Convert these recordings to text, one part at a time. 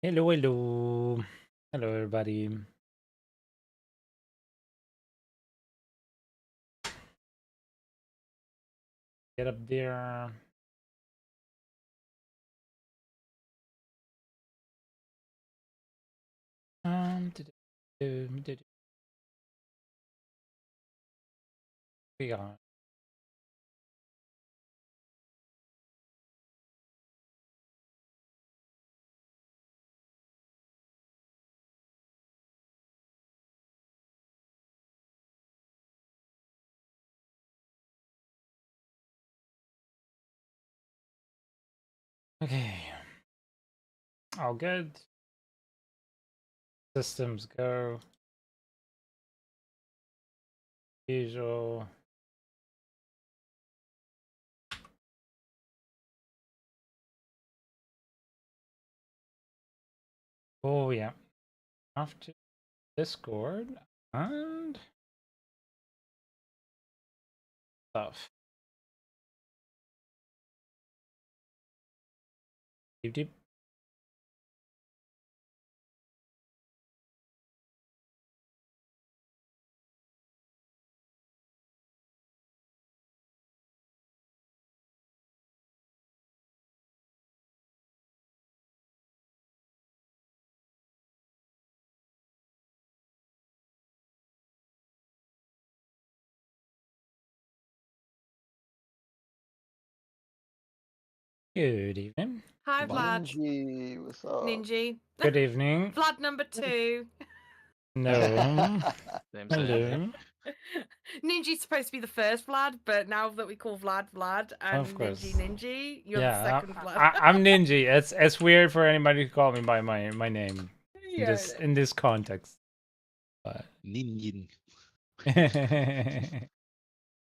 Hello, hello. Hello, everybody. Get up there. We are. Okay. All good. Systems go. Usual. Oh, yeah. Off to Discord and stuff. Deep, deep. Good evening. Hi, Vlad. Ninji, what's up? Ninji. Good evening. Vlad number 2. No. Same, same. Hello. Ninji's supposed to be the first Vlad, but now that we call Vlad Vlad and Of course. Ninji, you're the Yeah, second Vlad. I'm Ninji. It's weird for anybody to call me by my name Yeah, in this context. But Ninjin.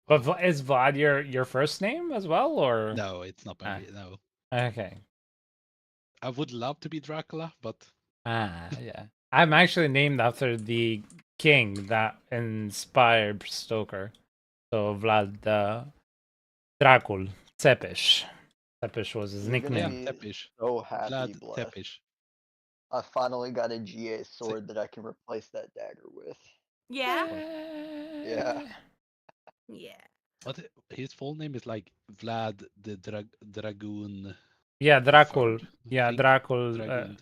but is Vlad your first name as well, or No, it's not my no. Okay. I would love to be Dracula, but Yeah. I'm actually named after the king that inspired Stoker. So Vlad Dracul Tepish. Tepish was his You're gonna nickname. be Tepish. so happy, Vlad Bless. Tepish. I finally got a GA sword that I can replace that dagger with. Yeah? Yeah. Yeah. But his full name is like Vlad the Dragoon. Yeah, Dracul. Third, Yeah, think. Dracul. Dragoon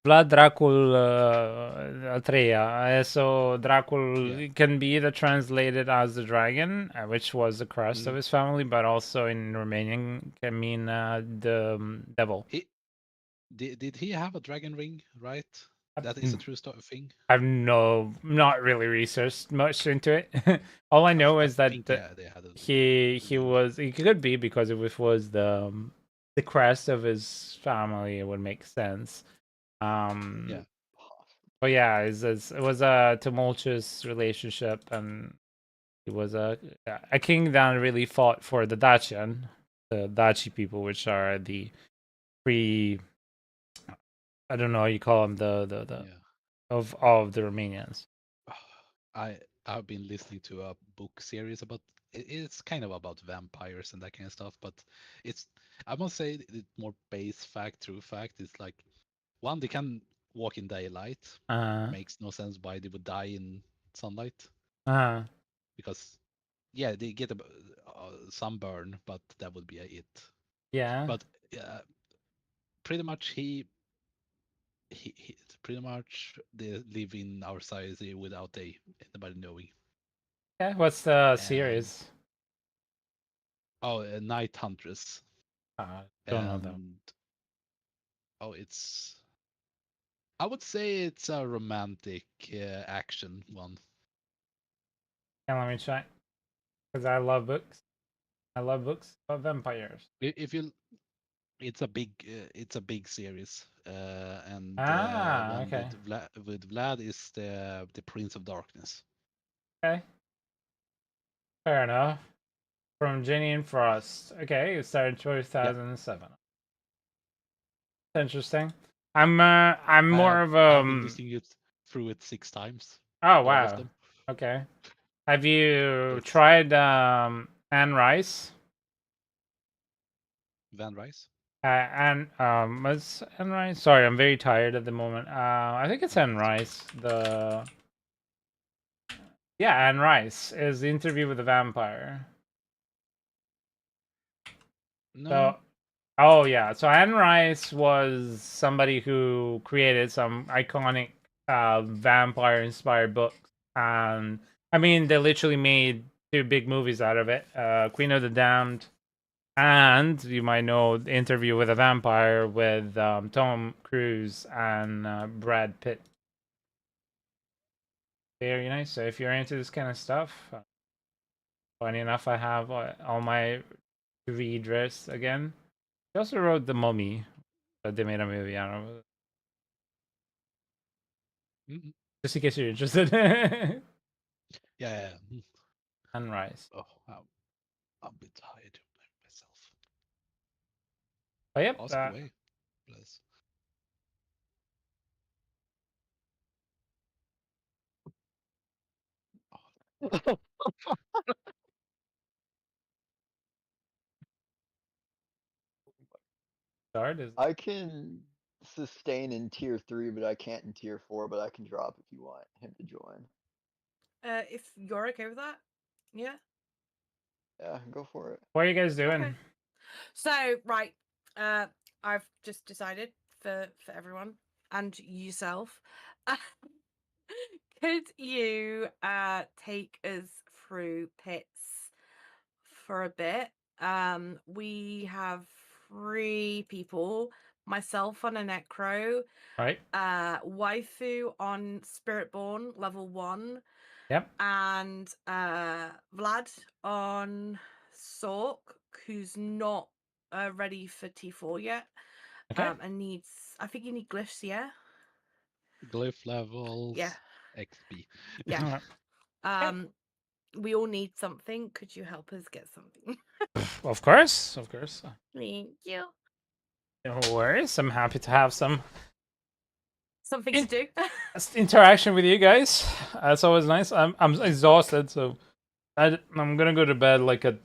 Vlad Dracul Atreya. So Dracul Yeah. can be either translated as the dragon, which was the crest of his family, but also in Romanian can mean the devil. Did he have a dragon ring, right? That is a true thing. I've not really researched much into it. All I know is that they had a he could be because if it was the crest of his family, it would make sense. Yeah. But yeah, it was a tumultuous relationship, and he was a king that really fought for the Dacian, the Daci people, which are the free. I don't know how you call them, the of all of the Romanians. I've been listening to a book series about it's kind of about vampires and that kind of stuff, but it's I must say it's more base fact, true fact. It's like one, they can walk in daylight. Makes no sense why they would die in sunlight. Because yeah, they get a sunburn, but that would be it. Yeah. But pretty much he pretty much they live in our society without anybody knowing. Yeah, what's the series? Oh, Night Huntress. Don't know them. Oh, I would say it's a romantic action one. Yeah, let me try. Because I love books. I love books about vampires. If you, it's a big series, and one okay. with Vlad is the Prince of Darkness. Okay. Fair enough. From Jenny and Frost. Okay, it started 2007. Yep. Interesting. I'm more of I've been listening it through it 6 times. Oh wow. Okay. Have you tried Anne Rice? Van Rice? And was Anne Rice? Sorry, I'm very tired at the moment. I think it's Anne Rice. Anne Rice is the interview with the vampire. No. So, oh yeah. So Anne Rice was somebody who created some iconic vampire-inspired books, and I mean they literally made 2 big movies out of it: Queen of the Damned, and you might know the Interview with a Vampire with Tom Cruise and Brad Pitt. Very nice. So if you're into this kind of stuff, funny enough, I have all my readers again. He also wrote The Mummy, but they made a movie out of it. Mhm. Just in case you're interested. Yeah. And Rice. Oh, I'm a bit tired myself. But yep. Ask away, please. Start is I can sustain in tier 3, but I can't in tier 4, but I can drop if you want him to join. If you're okay with that, yeah. Yeah, go for it. what are you guys doing? Okay. So right, I've just decided for everyone and yourself. Could you take us through pits for a bit? We have 3 people, myself on a necro, Right. waifu on Spiritborn level 1, Yep. and Vlad on Sorc, who's not ready for T4 yet. Okay. And needs, I think you need glyphs, yeah? Glyph levels. Yeah. XP. Yeah. Alright. We all need something. Could you help us get something? Of course. Of course. Thank you. No worries. I'm happy to have some Something to do. interaction with you guys. That's always nice. I'm exhausted, so I'm gonna go to bed like at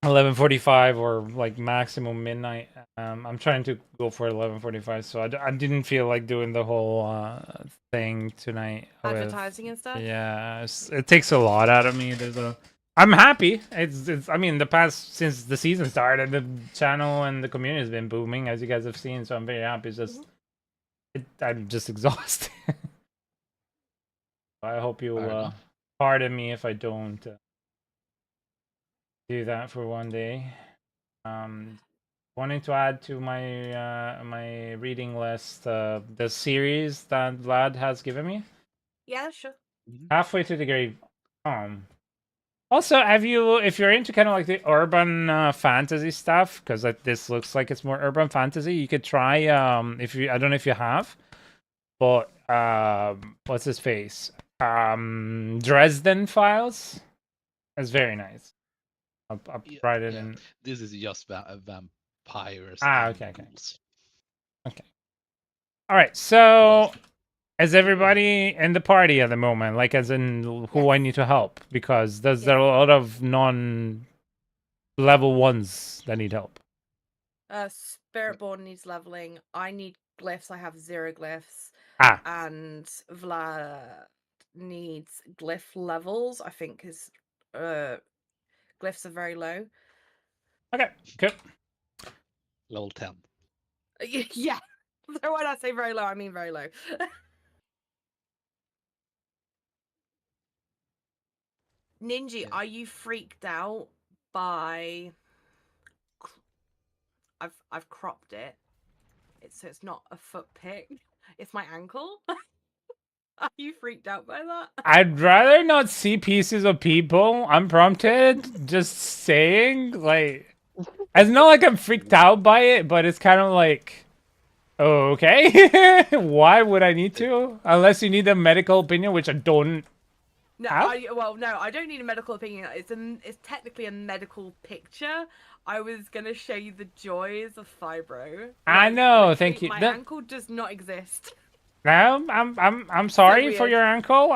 11:45 or like maximum midnight. I'm trying to go for 11:45, so I didn't feel like doing the whole thing tonight. Advertising and stuff. Yeah, it takes a lot out of me. I'm happy. It's. I mean, the past since the season started, the channel and the community has been booming, as you guys have seen. So I'm very happy. It's just, I'm just exhausted. I hope you'll pardon me if I don't do that for one day. Wanting to add to my my reading list the series that Vlad has given me. Yeah, sure. Halfway to the Grave. Also, have you, if you're into kind of like the urban fantasy stuff, because this looks like it's more urban fantasy, you could try if you, I don't know if you have, but what's his face? Dresden Files. It's very nice. I'll write it in. This is just vampires. Okay. Okay. All right. So, is everybody in the party at the moment? Like, as in who I need to help? Because there are a lot of non-level 1s that need help. Spiritborn needs leveling. I need glyphs. I have 0 glyphs. And Vlad needs glyph levels. I think his glyphs are very low. Okay, good. Level 10. Yeah. So when I say very low, I mean very low. Ninja, are you freaked out by? I've cropped it. So it's not a foot pick. It's my ankle. Are you freaked out by that? I'd rather not see pieces of people unprompted. Just saying, like, it's not like I'm freaked out by it, but it's kind of like, okay, why would I need to? Unless you need a medical opinion, which I don't. No, I don't need a medical opinion. It's technically a medical picture. I was gonna show you the joys of fibro. I know, thank you. My ankle does not exist. No, I'm sorry for your ankle.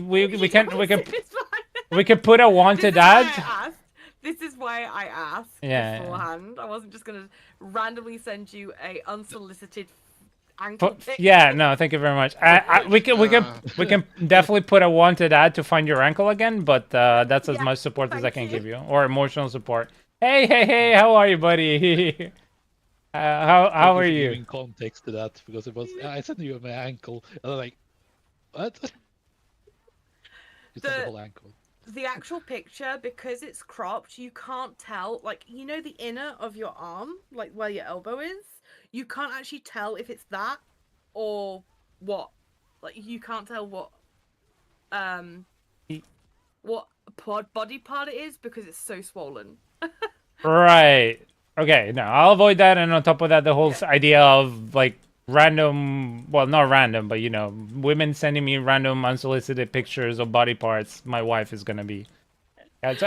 We can put a wanted ad. This is why I asked beforehand. I wasn't just gonna randomly send you a unsolicited ankle pic. Yeah, no, thank you very much. We can definitely put a wanted ad to find your ankle again, but that's as much support as I can give you, or emotional support. Hey, how are you, buddy? How are you? Giving context to that because it was I sent you my ankle, and I'm like, what? You sent the whole ankle. The actual picture, because it's cropped, you can't tell. Like, you know, the inner of your arm, like where your elbow is, you can't actually tell if it's that or what. Like, you can't tell what body part it is because it's so swollen. Right. Okay, no, I'll avoid that, and on top of that, the whole idea of like random, well, not random, but you know, women sending me random unsolicited pictures of body parts. My wife is gonna be. Just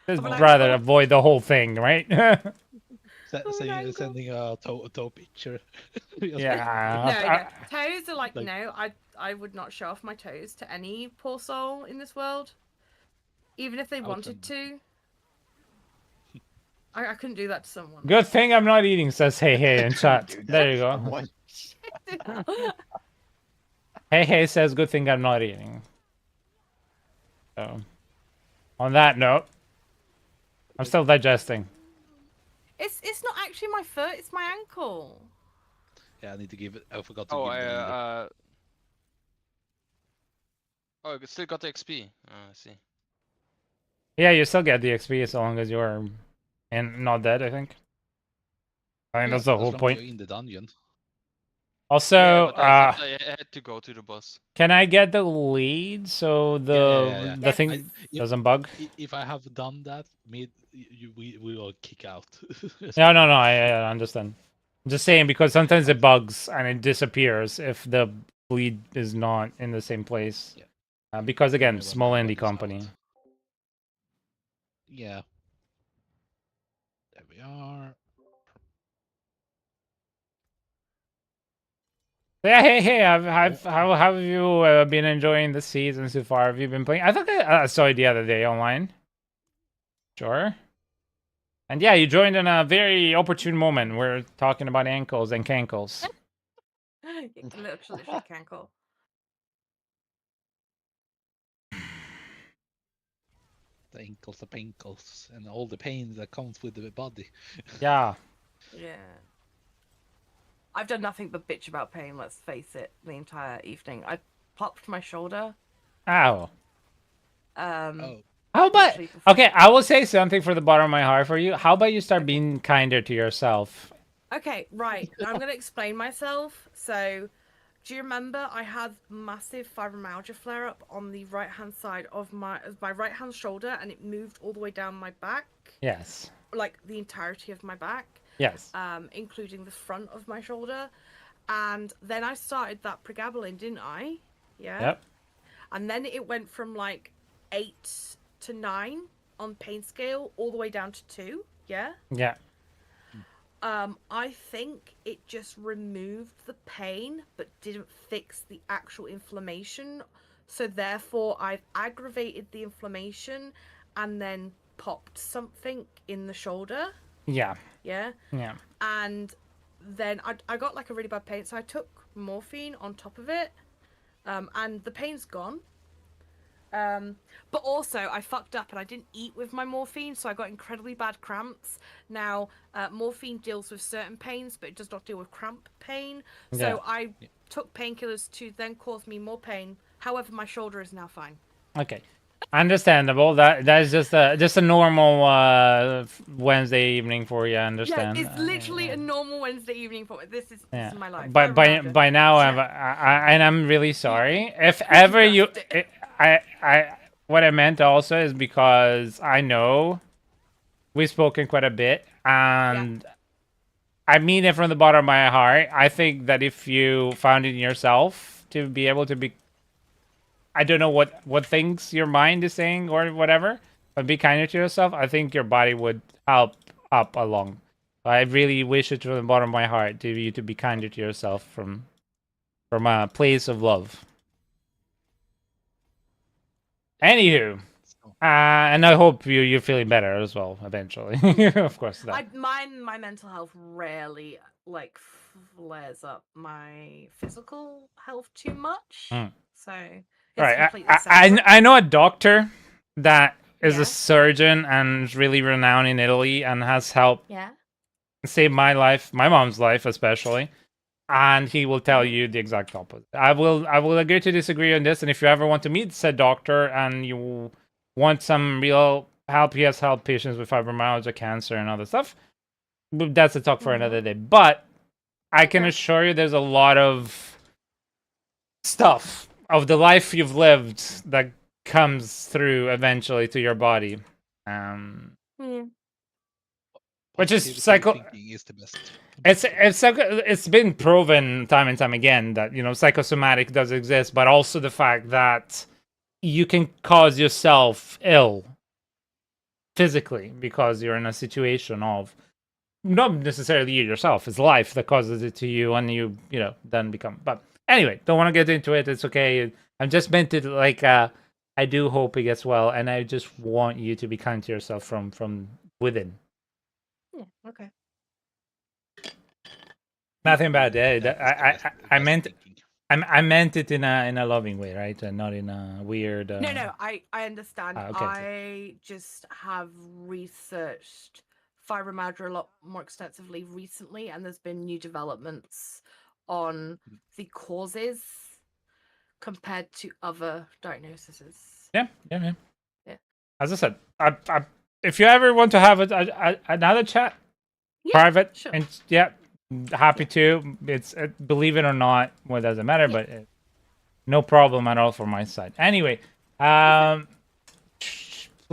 rather avoid the whole thing, right? Sending a toe picture. Yeah. No, toes are like no. I would not show off my toes to any poor soul in this world, even if they wanted to. I couldn't do that to someone. Good thing I'm not eating, says Hey in chat. There you go. Hey says good thing I'm not eating. So, on that note, I'm still digesting. It's not actually my foot, it's my ankle. Yeah, I need to give it. I forgot to give it. Oh, you still got the XP. Oh, I see. Yeah, you still get the XP as long as you're not dead, I think. I think that's the whole point. You're in the dungeon. Also, yeah, but I had to go to the boss. Can I get the lead so the thing doesn't bug? If I have done that, we will kick out. No, I understand. I'm just saying because sometimes it bugs and it disappears if the lead is not in the same place. Yeah. Because again, small indie company. Yeah. There we are. Yeah, hey, how have you been enjoying the season so far? Have you been playing? I thought I saw it the other day online. Sure. And yeah, you joined in a very opportune moment. We're talking about ankles and cankles. Literally cankle. The ankles, the pankles, and all the pains that comes with the body. Yeah. Yeah. I've done nothing but bitch about pain, let's face it, the entire evening. I popped my shoulder. Ow. Oh. How about... Okay, I will say something for the bottom of my heart for you. How about you start being kinder to yourself? Okay, right. I'm going to explain myself. So, do you remember I had massive fibromyalgia flare-up on the right-hand side of my right-hand shoulder, and it moved all the way down my back? Yes. Like, the entirety of my back? Yes. Including the front of my shoulder. And then I started that pregabalin, didn't I? Yeah. Yep. And then it went from like 8 to 9 on pain scale all the way down to 2. Yeah. Yeah. I think it just removed the pain but didn't fix the actual inflammation. So therefore I've aggravated the inflammation and then popped something in the shoulder. Yeah. Yeah. Yeah. And then I got like a really bad pain, so I took morphine on top of it, and the pain's gone. But also I fucked up and I didn't eat with my morphine, so I got incredibly bad cramps. Now, morphine deals with certain pains, but it does not deal with cramp pain. So I took painkillers to then cause me more pain. However, my shoulder is now fine. Okay. Understandable. That's just a normal Wednesday evening for you. I understand. Yeah, it's literally a normal Wednesday evening for me. This is my life. But by now, I'm really sorry. If ever you, what I meant also is because I know we've spoken quite a bit, and I mean it from the bottom of my heart. I think that if you found it in yourself to be able to be, I don't know what things your mind is saying or whatever, but be kinder to yourself. I think your body would help up along. I really wish it from the bottom of my heart to you to be kinder to yourself from a place of love. Anywho, And I hope you're feeling better as well eventually. Of course, that. My mental health rarely like flares up my physical health too much, so it's Right. completely separate. I know a doctor that is a Yeah. surgeon and is really renowned in Italy and has helped Yeah. save my life, my mom's life especially. And he will tell you the exact opposite. I will agree to disagree on this. And if you ever want to meet said doctor and you want some real help, he has helped patients with fibromyalgia, cancer, and other stuff. That's a talk for another day. But I can assure you, there's a lot of stuff of the life you've lived that comes through eventually to your body. Which is thinking is the best. It's been proven time and time again that psychosomatic does exist, but also the fact that you can cause yourself ill physically because you're in a situation of not necessarily you yourself, it's life that causes it to you, and you then become. But anyway, don't want to get into it. It's okay. I'm just meant to like I do hope it gets well, and I just want you to be kind to yourself from within. Yeah. Okay. Nothing bad. I meant thinking. I meant it in a loving way, right? And not in a weird. No, I understand. okay. I just have researched fibromyalgia a lot more extensively recently, and there's been new developments on the causes compared to other diagnoses. Yeah. As I said, if you ever want to have another chat, private, sure. and happy to. It's believe it or not, well, it doesn't matter, but no problem at all from my side. Anyway, let's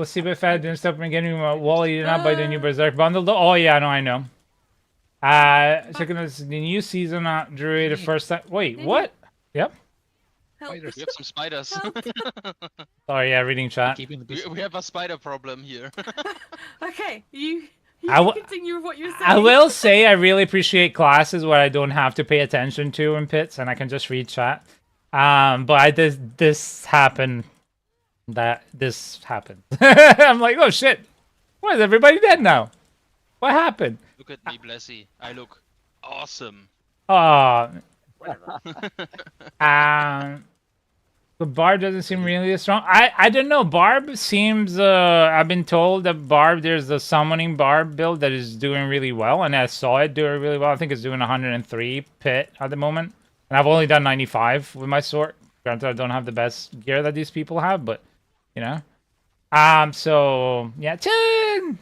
see if I didn't stop me getting Wally did not buy the new Berserk bundle. Oh yeah, no, I know. Checking this the new season Druid the first time. Wait, what? Yep. Help. We have some spiders. Sorry, reading chat. We have a spider problem here. Okay, you can continue with what you're saying. I will say I really appreciate classes where I don't have to pay attention to in pits and I can just read chat. But this happened. This happened. I'm like, oh shit! Why is everybody dead now? What happened? Look at me, Blessy. I look awesome. The Barb doesn't seem really strong. I don't know. Barb seems. I've been told that Barb, there's a summoning Barb build that is doing really well, and I saw it doing really well. I think it's doing 103 pit at the moment, and I've only done 95 with my Sorc. Granted, I don't have the best gear that these people have, but So yeah, Chin.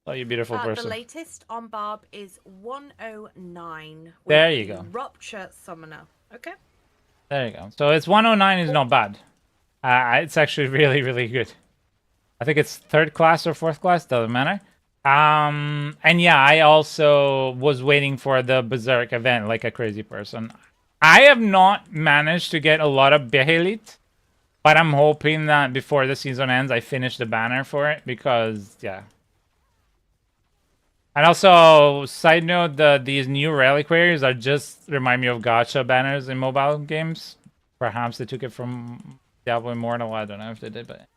Oh, you beautiful person. The latest on Barb is 109. There you go. Rupture Summoner. Okay. There you go. So it's 109 is not bad. It's actually really, really good. I think it's 3rd class or 4th class, doesn't matter. And yeah, I also was waiting for the Berserk event like a crazy person. I have not managed to get a lot of Behelit, but I'm hoping that before the season ends, I finish the banner for it because, yeah. And also, side note, these new reliquaries are just remind me of gacha banners in mobile games. Perhaps they took it from Diablo Immortal. I don't know if they did, but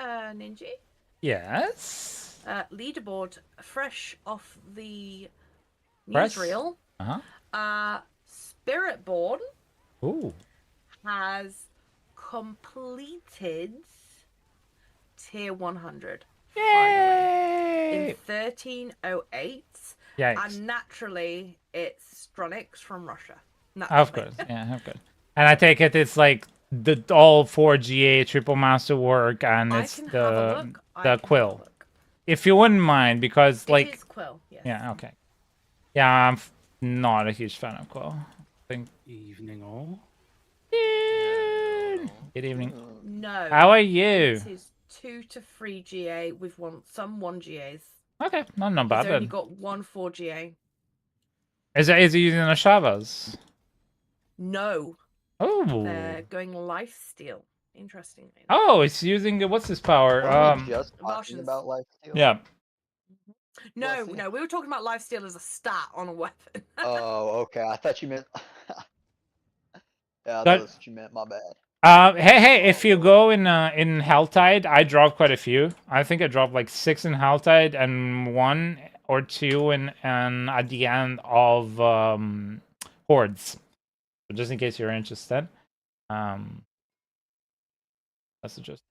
Ninja? yes. Leaderboard fresh off the Press? newsreel. Spiritborn has completed tier 100. Yay! In 1308. Yikes. And naturally, it's Stronix from Russia. Of course, yeah, of course. And I take it it's like the all 4 GA triple master work, and it's the quill. If you wouldn't mind, because it is quill, yes. Yeah, okay. Yeah, I'm not a huge fan of quill. Evening all. Good evening. No. How are you? It is 2 to 3 GA with some 1 GAs. Okay, not bad. He's only got 1 4 GA. Is he using the Shavas? No. Oh. They're going lifesteal. Interestingly. Oh, it's using what's his power? Just talking about lifesteal. Yeah. No, we were talking about lifesteal as a stat on a weapon. Oh, okay. I thought you meant. Yeah, that's what you meant. My bad. Hey, if you go in Helltide, I dropped quite a few. I think I dropped like 6 in Helltide and 1 or 2 in and at the end of Hordes. So just in case you're interested. That's just.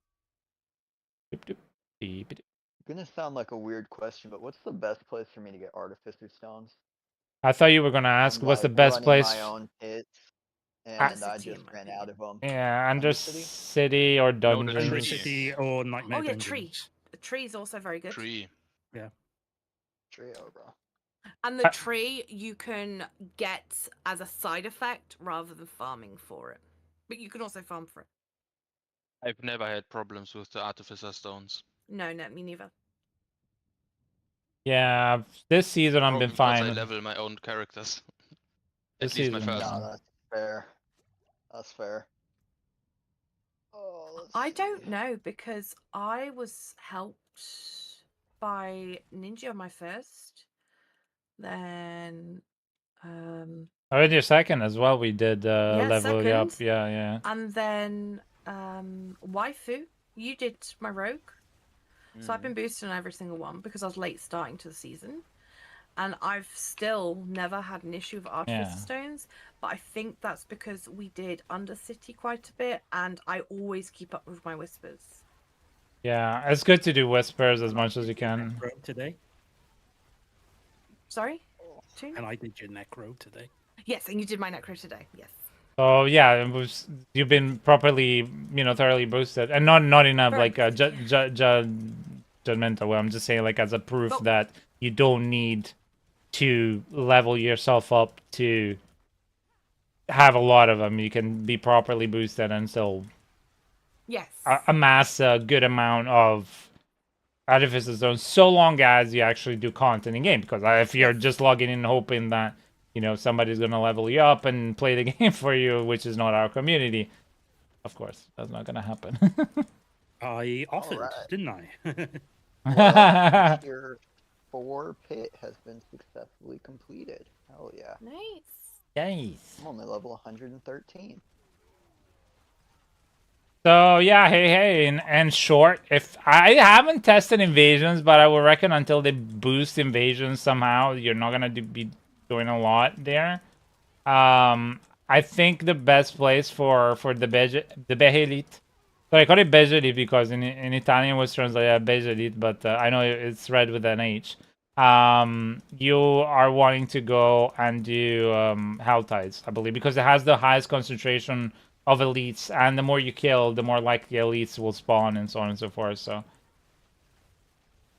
Gonna sound like a weird question, but what's the best place for me to get artificer stones? I thought you were gonna ask I'm what's the like best running place. my own pits, I- and I City, in just my ran opinion. out of them. Yeah, under Undercity? city or No, the Under tree. dungeons. City or Nightmare Oh yeah, Dungeons. tree. The tree is also very good. Tree. Trio, bro. And the tree you can get as a side effect rather than farming for it. But you can also farm for it. I've never had problems with the artificer stones. No, me neither. Yeah, this season I've Probably been because I fine. level my own characters. This At least my season, first. No, that's fair. That's fair. Oh, let's I see. don't know because I was helped by Ninja on my first. Then Oh, in your second as well, we did yeah, level you up. second. Yeah. And then Waifu, you did my rogue. So I've been boosting every single one because I was late starting to the season. And I've still never had an issue with Artificer Stones. But I think that's because we did Undercity quite a bit and I always keep up with my whispers. Yeah, it's good to do whispers as much as you can. Necro today. Sorry? And I did your Necro today. Yes, and you did my Necro today. Yes. So yeah, it was you've been properly, thoroughly boosted, and not enough Very like judgmental way. I'm just saying like as a proof But- that you don't need to level yourself up to have a lot of them. You can be properly boosted and still Yes. amass a good amount of artificer zones, so long as you actually do content in game. Because if you're just logging in hoping that somebody's gonna level you up and play the game for you, which is not our community, of course that's not gonna happen. I offered, right. didn't I? Well, tier 4 pit has been successfully completed. Hell yeah. Nice. Nice. I'm only level 113. So yeah, hey, and short. If I haven't tested invasions, but I would reckon until they boost invasions somehow, you're not gonna be doing a lot there. I think the best place for the Behelit. So I call it Bejelit because in Italian it was translated Bejelit, but I know it's read with an H. You are wanting to go and do Helltides, I believe, because it has the highest concentration of elites, and the more you kill, the more likely elites will spawn, and so on and so forth. So,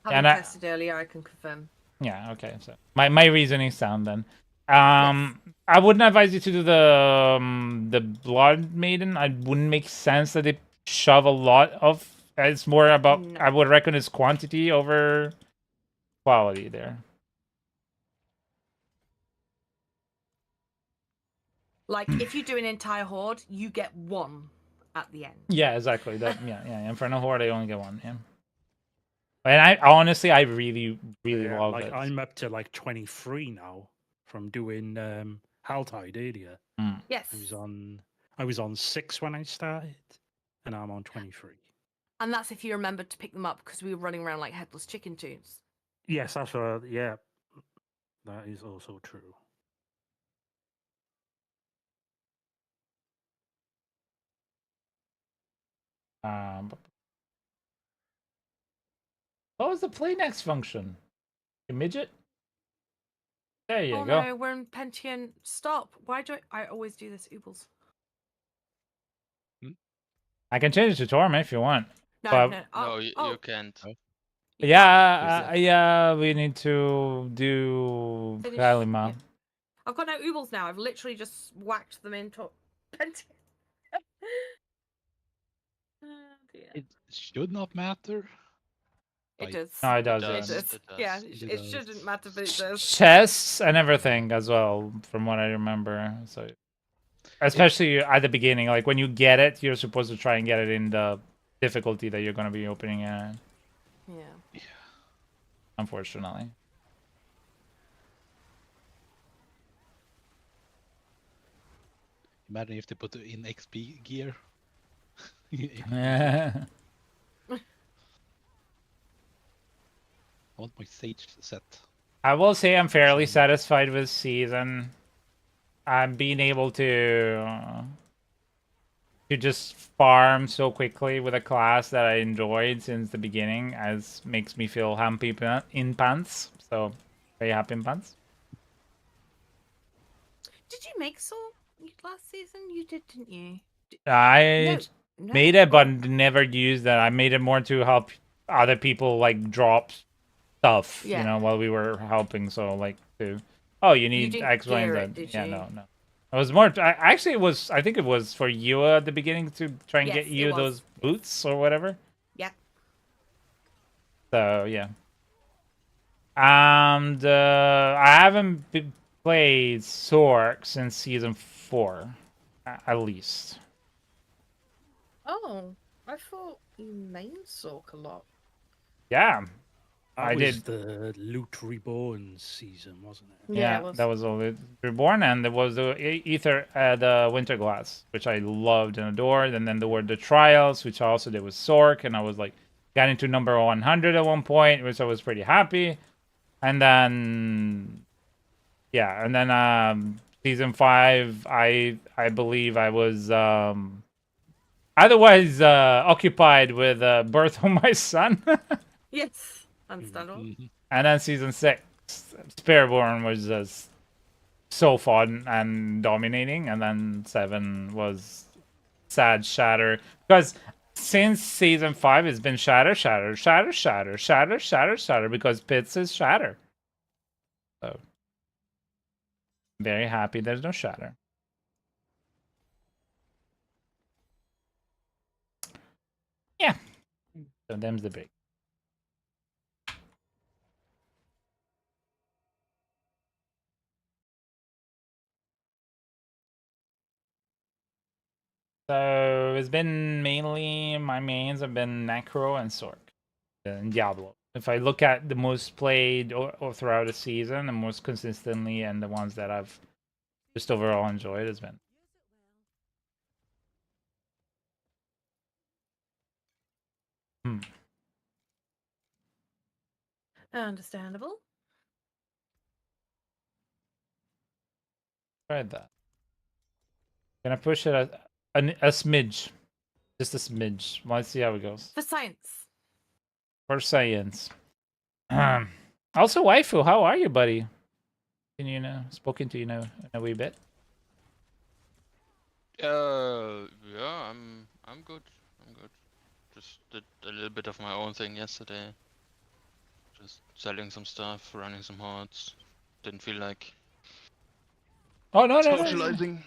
Having tested earlier, I can confirm. Yeah, okay. So my reasoning sound then. I wouldn't advise you to do the Blood Maiden. I wouldn't make sense that they shove a lot of. It's more about I would reckon it's quantity over quality there. Like if you do an entire horde, you get one at the end. Yeah, exactly. Yeah. And for a horde, I only get one. Yeah. And I honestly, I really love like it. I'm up to like 23 now from doing Helltide earlier. Yes. I was on 6 when I started, and I'm on 23. And that's if you remember to pick them up because we were running around like headless chicken tunes. Yes, that's what. Yeah, that is also true. What was the play next function? A midget? There you oh go. No, we're in Pentium. Stop. Why do I always do this, Oobles? I can change it to Torment if you want. No, but... no. No, you can't. Yeah, we need to do Kalima. Yeah. I've got no Oobles now. I've literally just whacked them into Pentium. It should not matter. It does. No, it does. Yeah, it shouldn't matter, but it does. Chests and everything as well, from what I remember. So, especially at the beginning, like when you get it, you're supposed to try and get it in the difficulty that you're going to be opening it. Yeah. Unfortunately. Imagine if they put in XP gear. Yeah. I want my sage set. I will say I'm fairly satisfied with season. I'm being able to just farm so quickly with a class that I enjoyed since the beginning, as makes me feel happy in pants. So very happy in pants. Did you make Sorc last season? You did, didn't you? I No. made it, but Oh, never used it. I made it more to help other people like drop stuff, you Yeah. know, while we were helping. So like to, oh, you need didn't X, Y, and gear Z. it, did Yeah, you? no. It was more. Actually, it was. I think it was for you at the beginning to try and Yes, get it you was. those Yes. boots or whatever. Yeah. So yeah. And I haven't played Sorc since season 4, at least. Oh, I thought you named Sorc a lot. Yeah, That I was did. the Loot Reborn season, wasn't it? Yeah, it Yeah, was. that was all Reborn, and there was the Ether, the Winter Glass, which I loved and adored, and then there were the Trials, which I also did with Sorc, and I was like, got into number 100 at one point, which I was pretty happy, and then, yeah, and then season 5, I believe I was otherwise occupied with birth of my son, Yes, understandable. and then season 6, Spareborn was just so fun and dominating, and then 7 was sad shatter, because since season 5 it's been shatter because Pits is shatter. So very happy there's no shatter. Yeah, so them's the big. So it's been mainly, my mains have been Necro and Sorc and Diablo. If I look at the most played or throughout the season, and most consistently, and the ones that I've just overall enjoyed, has been. Understandable. Tried that. Gonna push it a smidge, just a smidge. Let's see how it goes. For science. For science. Also, waifu, how are you, buddy? Can you know spoken to in a wee bit? Yeah, I'm good. I'm good. Just did a little bit of my own thing yesterday. Just selling some stuff, running some hordes. Didn't feel like Oh no. Socializing.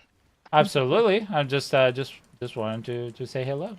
Absolutely. I'm just wanted to say hello.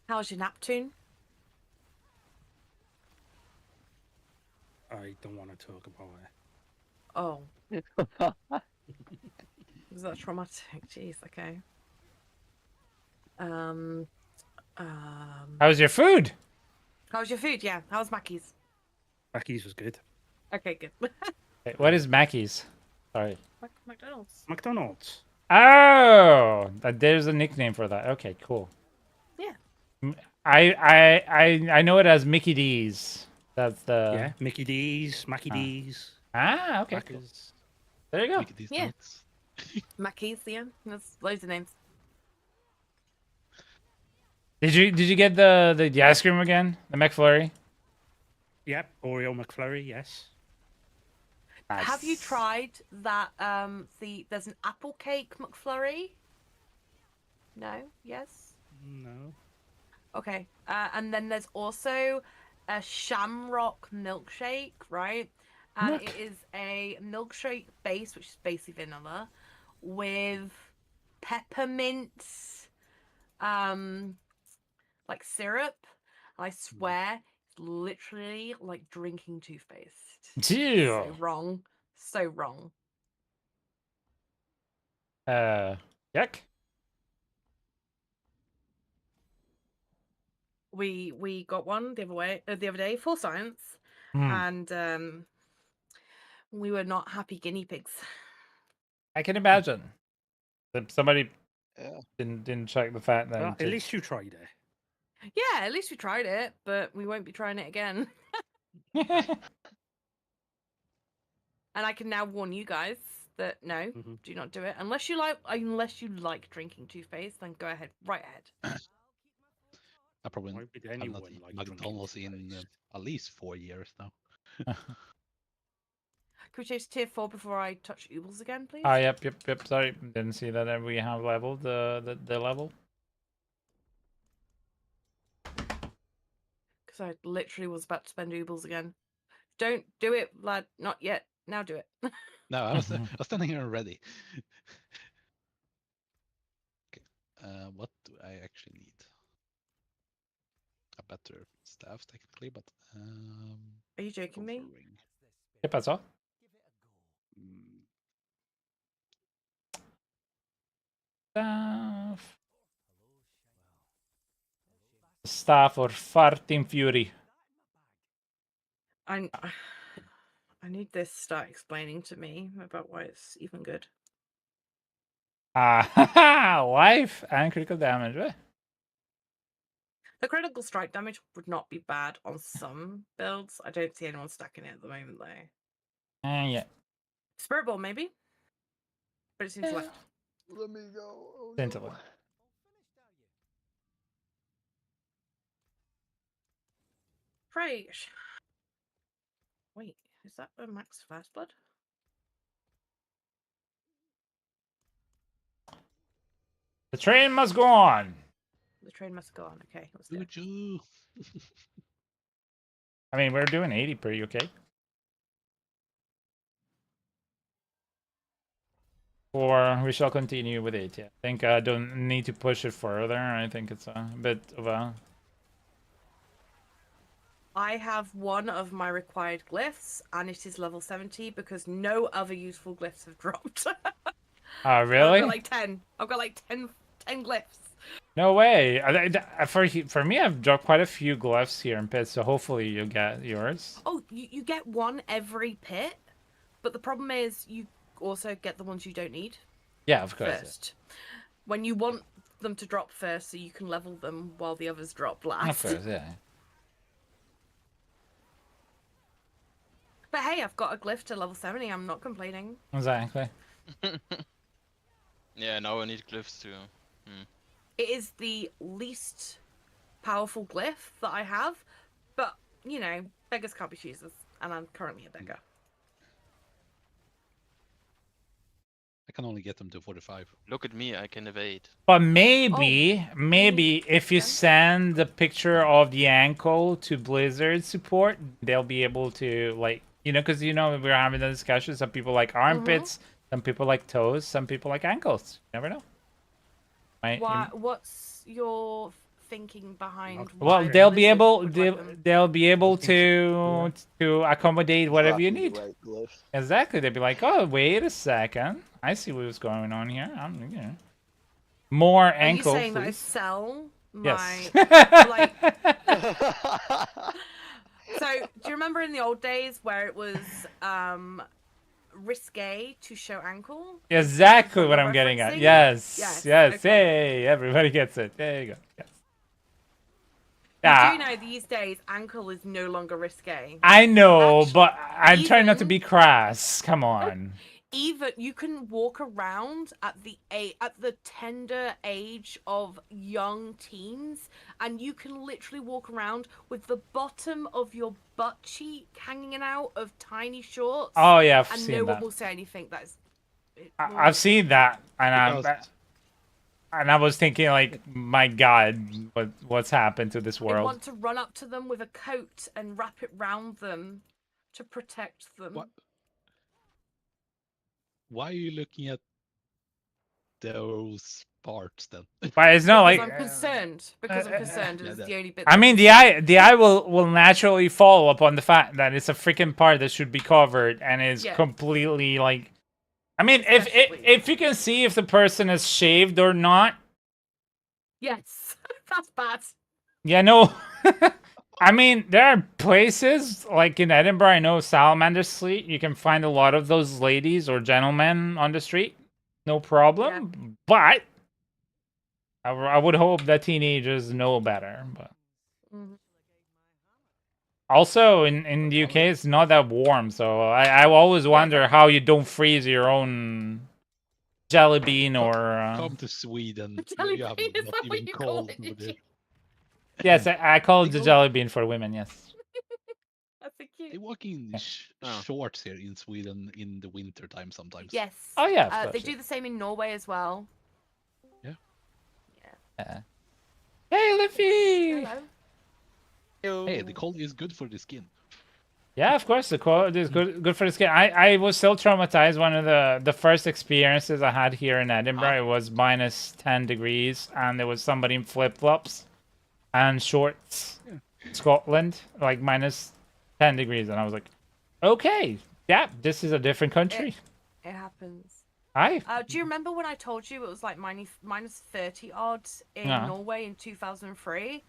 How's your Neptune? I don't want to talk about it. Oh. Was that traumatic? Jeez, okay. How's your food? How's your food? Yeah. How's Mackie's? Mackey's was good. Okay, good. Wait, what is Mackey's? Sorry. McDonald's. McDonald's. Oh, there's a nickname for that. Okay, cool. Yeah. I know it as Mickey D's. That's the Yeah, Mickey D's, Mackie Ah. D's. Ah, okay. Cool. Backers. There you go. Look at these Yeah. notes. Mackies, yeah. That's loads of names. Did you get the ice cream again? The McFlurry? Yep, Oreo McFlurry, yes. Nice. Have you tried that? There's an apple cake McFlurry. No. Yes. No. Okay. And then there's also a Shamrock milkshake, right? And Look. it is a milkshake base, which is basically vanilla, with peppermint, like syrup. I swear, it's literally like drinking toothpaste. Ew. So wrong. So wrong. Yuck. We got one the other day for science, and we were not happy guinea pigs. I can imagine. If somebody Yeah. didn't check the fact Well, that at least you tried it. Yeah, at least we tried it, but we won't be trying it again. And I can now warn you guys that no, do not do it unless you like drinking toothpaste. Then go ahead, right ahead. I probably Why would have not anyone eaten like McDonald's drinking in toothpaste? at least 4 years now. Can we change to tier 4 before I touch oodles again, please? Ah, yep. Sorry, didn't see that we have leveled the level. Because I literally was about to spend oodles again. Don't do it, lad. Not yet. Now do it. No, I was standing here ready. Okay. What do I actually need? A better staff, technically, but Are you joking me? ring. Yep, that's all. Staff or farting fury. I need this to start explaining to me about why it's even good. Life and critical damage. Eh? The critical strike damage would not be bad on some builds. I don't see anyone stacking it at the moment, though. Yeah. Spirit Ball, maybe? But it seems left. Let me go. Oh, Scintilla. no. Right. Wait, is that a max first blood? The train must go on. The train must go on. Okay, let's do it. Choo-choo. I mean, we're doing 80 pretty okay. Or we shall continue with it. Yeah, I think I don't need to push it further. I think it's a bit of a. I have one of my required glyphs, and it is level 70 because no other useful glyphs have dropped. Really? I've got like 10. I've got like 10 glyphs. No way. For me, I've dropped quite a few glyphs here in pit, so hopefully you'll get yours. Oh, you get one every pit, but the problem is you also get the ones you don't need. Yeah, of course. First, when you want them to drop first, so you can level them while the others drop last. Of course, yeah. But hey, I've got a glyph to level 70. I'm not complaining. Exactly. Yeah, now I need glyphs too. It is the least powerful glyph that I have, but you know, beggars can't be choosers, and I'm currently a beggar. I can only get them to 45. Look at me, I can evade. But maybe if you send the picture of the ankle to Blizzard support, they'll be able to, like, you know, because, you know, we're having the discussion. Some people like armpits, some people like toes, some people like ankles. You never know. Right? What's your thinking behind? Well, why they'll be Blizzard able would like them? they'll be able to accommodate whatever you need. Right glyphs. Exactly. They'd be like, oh, wait a second. I see what's going on here. I'm, you know, more Are ankle, you saying that I please. sell my Yes. like? So, do you remember in the old days where it was risque to show ankle? Exactly what I'm getting at. Referencing? Yes. Okay. Hey, everybody gets it. There you go. Yes. You Yeah, do know these days ankle is no longer risque. I know, Actually, but I'm trying not to even- be crass. Come on. Even you can walk around at the tender age of young teens, and you can literally walk around with the bottom of your butt cheek hanging out of tiny shorts. Oh yeah, I've and seen no that. one will say anything. That's I've seen that, and Because I was thinking like, my God, what's happened to this I world? want to run up to them with a coat and wrap it round them to protect them. why are you looking at those parts then? But it's not Because like I'm concerned. Because I'm concerned. Yeah, It's that- the only bit. I that mean, concerns the eye will naturally follow upon the fact that it's a freaking part that should be covered and is Yeah. completely like. I mean, Especially- if you can see if the person is shaved or not, Yes, that's bad. yeah, no. I mean, there are places like in Edinburgh. I know Salamander Street. You can find a lot of those ladies or gentlemen on the street, no problem. But I would hope that teenagers know better. But Mhm. also in the UK, it's not that warm, so I always wonder how you don't freeze your own jelly bean or. Come to Sweden. Jelly You have bean, is not that what even you call cold. it, did with you? it. Yes, I call it the go- jelly bean for women. Yes. That's so They cute. walk in Oh. shorts here in Sweden in the winter time sometimes. Yes. Oh yeah, of course, They yeah. do the same in Norway as well. Yeah. Hey, Liffy! Hello. Hey, the cold is good for the skin. Yeah, of course, the cold is good for the skin. I was still traumatized. One of the first experiences I had here in Edinburgh, it was minus 10 degrees, and there was somebody in flip-flops and shorts. Scotland, like minus 10 degrees, and I was like, okay, yeah, this is a different country. It happens. Hi. Do you remember when I told you it was like minus 30 odd in Yeah. Norway in 2003?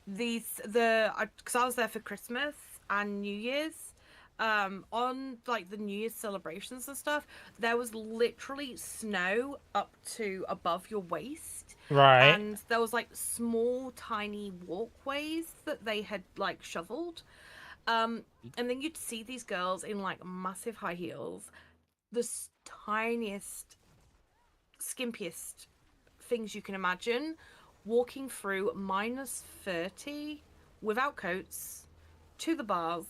Because I was there for Christmas and New Year's. On like the New Year's celebrations and stuff, there was literally snow up to above your waist. Right. And there was like small tiny walkways that they had like shoveled. And then you'd see these girls in like massive high heels, the tiniest, skimpiest things you can imagine, walking through minus 30 without coats to the bars.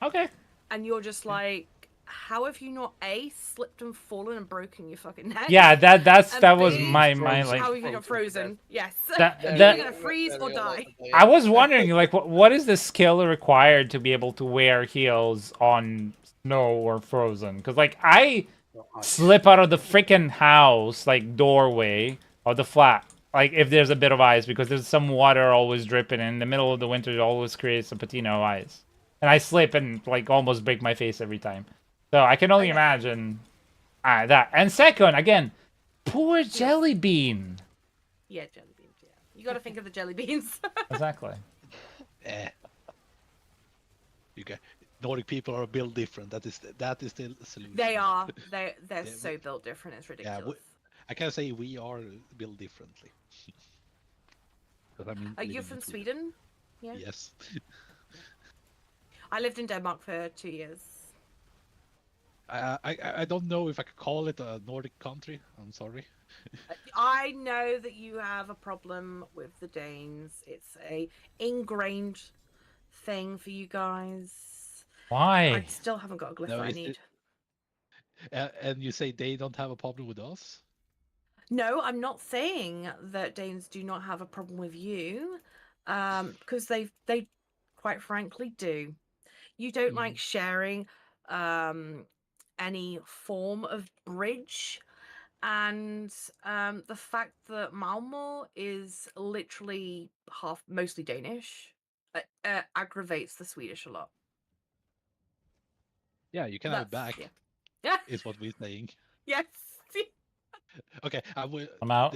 Okay. And you're just like, how have you not slipped and fallen and broken your fucking neck? Yeah, that was B, my how like. have you not frozen? Yes. That- You're that- gonna freeze or die. I was wondering, like, what is the skill required to be able to wear heels on snow or frozen? Because like I slip out of the freaking house, like doorway or the flat, like if there's a bit of ice, because there's some water always dripping. In the middle of the winter, it always creates a patina of ice, and I slip and like almost break my face every time. So I can only imagine that. And second, again, poor jelly bean. Yeah, jelly beans. Yeah, you got to think of the jelly beans. Exactly. Okay. Nordic people are built different. That is the solution. They are. They're so built different. It's Yeah, ridiculous. I can say we are built differently. 'Cause I'm Are you living from in Sweden? Yeah. Yes. I lived in Denmark for 2 years. I don't know if I could call it a Nordic country. I'm sorry. I know that you have a problem with the Danes. It's a ingrained thing for you guys. Why? I still haven't got a glyph No, that I it's- need. And you say they don't have a problem with us? No, I'm not saying that Danes do not have a problem with you, because they quite frankly do. You don't like sharing any form of bridge, and the fact that Malmo is literally mostly Danish aggravates the Swedish a lot. Yeah, you can have it back. Yeah. Is what we're saying. Yes. Okay, I will. I'm out.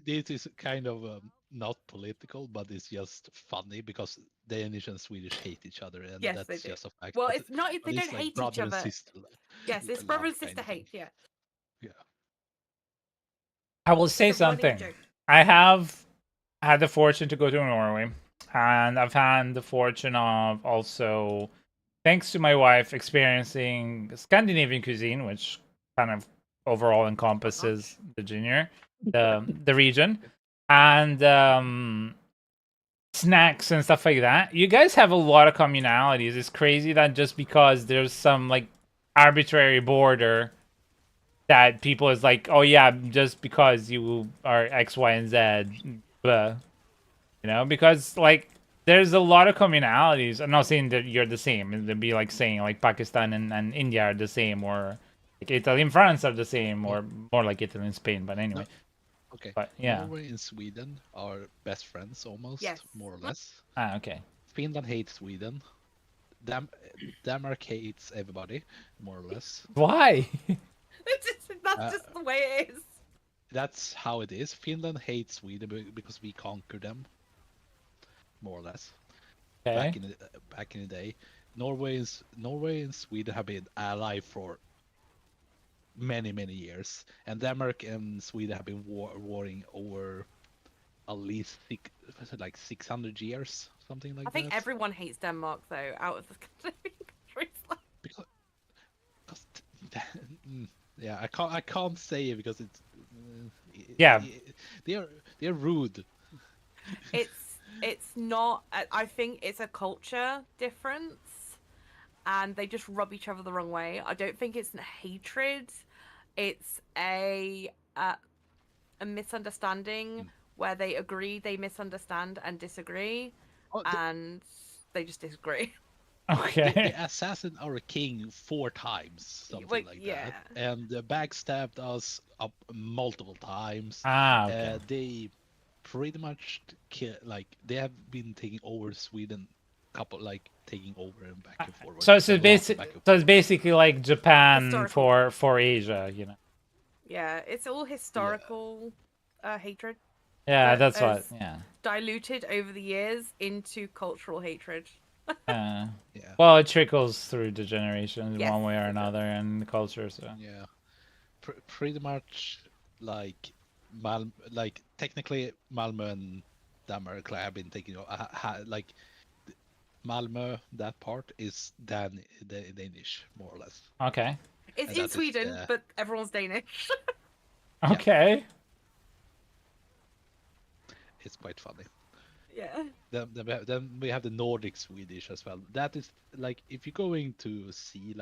This is kind of not political, but it's just funny because Danish and Swedish hate each other, and Yes, that's they do. just a fact. Well, but- it's not. but They it's don't like hate each brother and other. sister. Yes, it's love brother and kind sister of thing. hate. Yeah. Yeah. I will say It's a running something. joke. I have had the fortune to go to Norway, and I've had the fortune of also, thanks to my wife, experiencing Scandinavian cuisine, which kind of overall encompasses the junior, the region, and snacks and stuff like that. You guys have a lot of communalities. It's crazy that just because there's some like arbitrary border that people is like, oh yeah, just because you are X, Y, and Z, because like there's a lot of communalities. I'm not saying that you're the same. It'd be like saying like Pakistan and India are the same, or like Italy and France are the same, or more like Italy and Spain. But anyway. No. Okay. But yeah. Norway and Sweden are best friends almost, Yes. more or less. Okay. Finland hates Sweden. Denmark hates everybody, more or less. Why? That's just the way it is. That's how it is. Finland hates Sweden because we conquer them, more or less. Okay. Back in the day, Norway and Sweden have been allied for many years, and Denmark and Sweden have been warring over at least 600 years, something like that. I think everyone hates Denmark though, out of the countries. Because yeah, I can't say it because it's yeah, they're rude. It's not. I think it's a culture difference, and they just rub each other the wrong way. I don't think it's hatred. It's a misunderstanding where they agree, they misunderstand and disagree, and they just disagree. Okay. They assassinated our king 4 times, something like that, and backstabbed us up multiple times. Okay. They pretty much they have been taking over Sweden, taking over and back and forth. So it's basically like Japan for Asia, Yeah, it's all historical hatred. Yeah, that's what. Yeah. Diluted over the years into cultural hatred. Yeah. Well, it trickles through the generations one way or another, and the culture. So. Yeah. Pretty much technically Malmö and Denmark have been taking Malmö, that part is Danish, more or less. Okay. It's in Sweden, but everyone's Danish. Okay. It's quite funny. Yeah. Then we have the Nordic Swedish as well. That is if you're going to see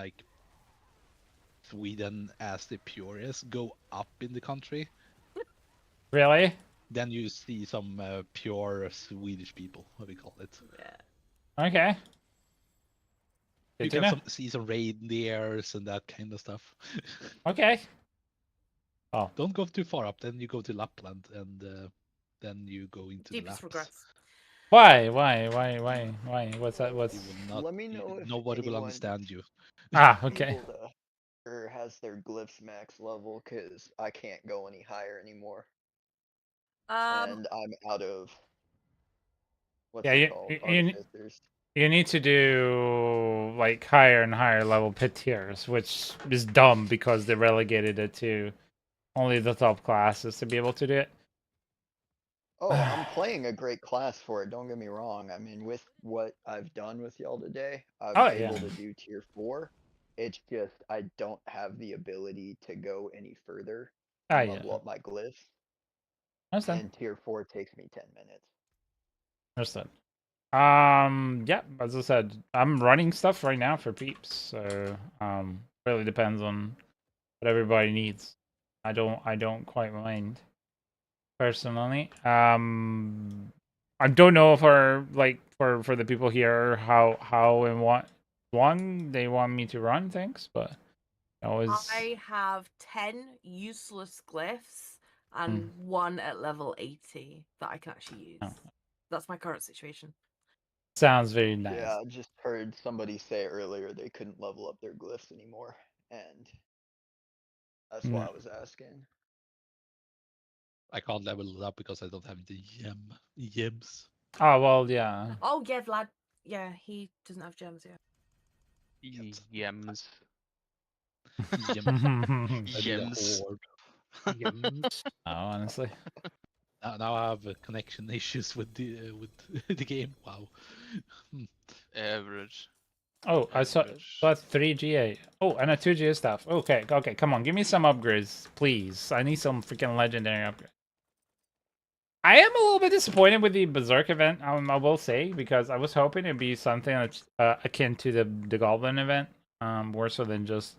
Sweden as the purest, go up in the country. Really? Then you see some pure Swedish people, what we call it. Yeah. Okay. You can see some reindeers and that kind of stuff. Okay. Oh. Don't go too far up. Then you go to Lapland, and then you go into Deepest the regrets. Why? What's that? Let me know if nobody will understand you. Okay. Or has their glyphs max level, because I can't go any higher anymore. And I'm out of what's it called? Artificers. You need to do like higher and higher level pit tiers, which is dumb because they relegated it to only the top classes to be able to do it. Oh, I'm playing a great class for it, don't get me wrong. I mean, with what I've done with y'all today, I'm able to do tier 4. It's just I don't have the ability to go any further and level up my glyphs. And tier 4 takes me 10 minutes. Understood. Yeah, as I said, I'm running stuff right now for peeps, so really depends on what everybody needs. I don't quite mind personally. I don't know for for the people here how and what one they want me to run things, but I have 10 useless glyphs and 1 at level 80 that I can actually use. That's my current situation. Sounds very nice. Yeah, I just heard somebody say earlier they couldn't level up their glyphs anymore, and that's why I was asking. I can't level it up because I don't have the gems. Oh well, yeah. Oh yeah, Vlad. Yeah, he doesn't have gems yet. Gems. Gems. Gems. Oh, honestly. Now I have connection issues with the game. Wow. Average. Oh, I saw 3GA. Oh, and a 2GA stuff. Okay, come on, give me some upgrades, please. I need some freaking legendary upgrades. I am a little bit disappointed with the Berserk event, I will say, because I was hoping it'd be something that's akin to the Goblin event, more so than just,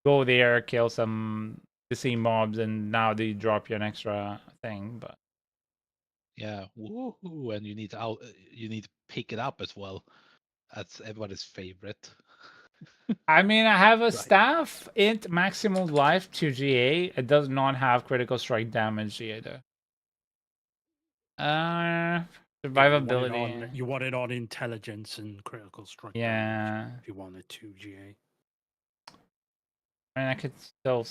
go there, kill some DC mobs, and now they drop you an extra thing. But yeah, woohoo! And you need to pick it up as well. That's everybody's favorite. I mean, I have a staff int maximum life 2GA. It does not have critical strike damage either. Survivability. You want it on intelligence and critical strike. Yeah. If you wanted 2GA. I mean, I could still.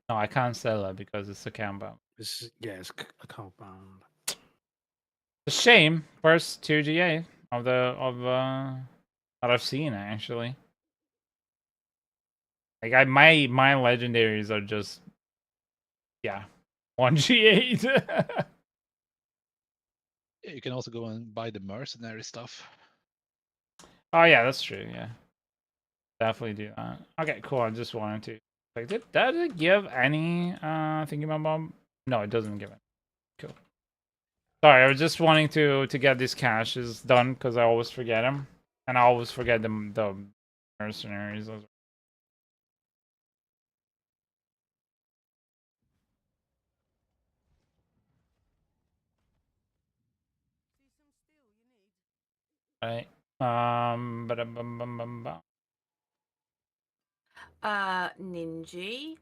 No, I can't sell it because it's a combo. It's a compound. It's a shame. First 2GA of that I've seen actually. Like my legendaries are just 1G8. Yeah, you can also go and buy the mercenary stuff. Oh yeah, that's true. Yeah, definitely do that. Okay, cool. I just wanted to. Like, does it give any thingamabomb? No, it doesn't give it. Cool. Sorry, I was just wanting to get these caches done because I always forget them, and I always forget the mercenaries. Right. Ninja.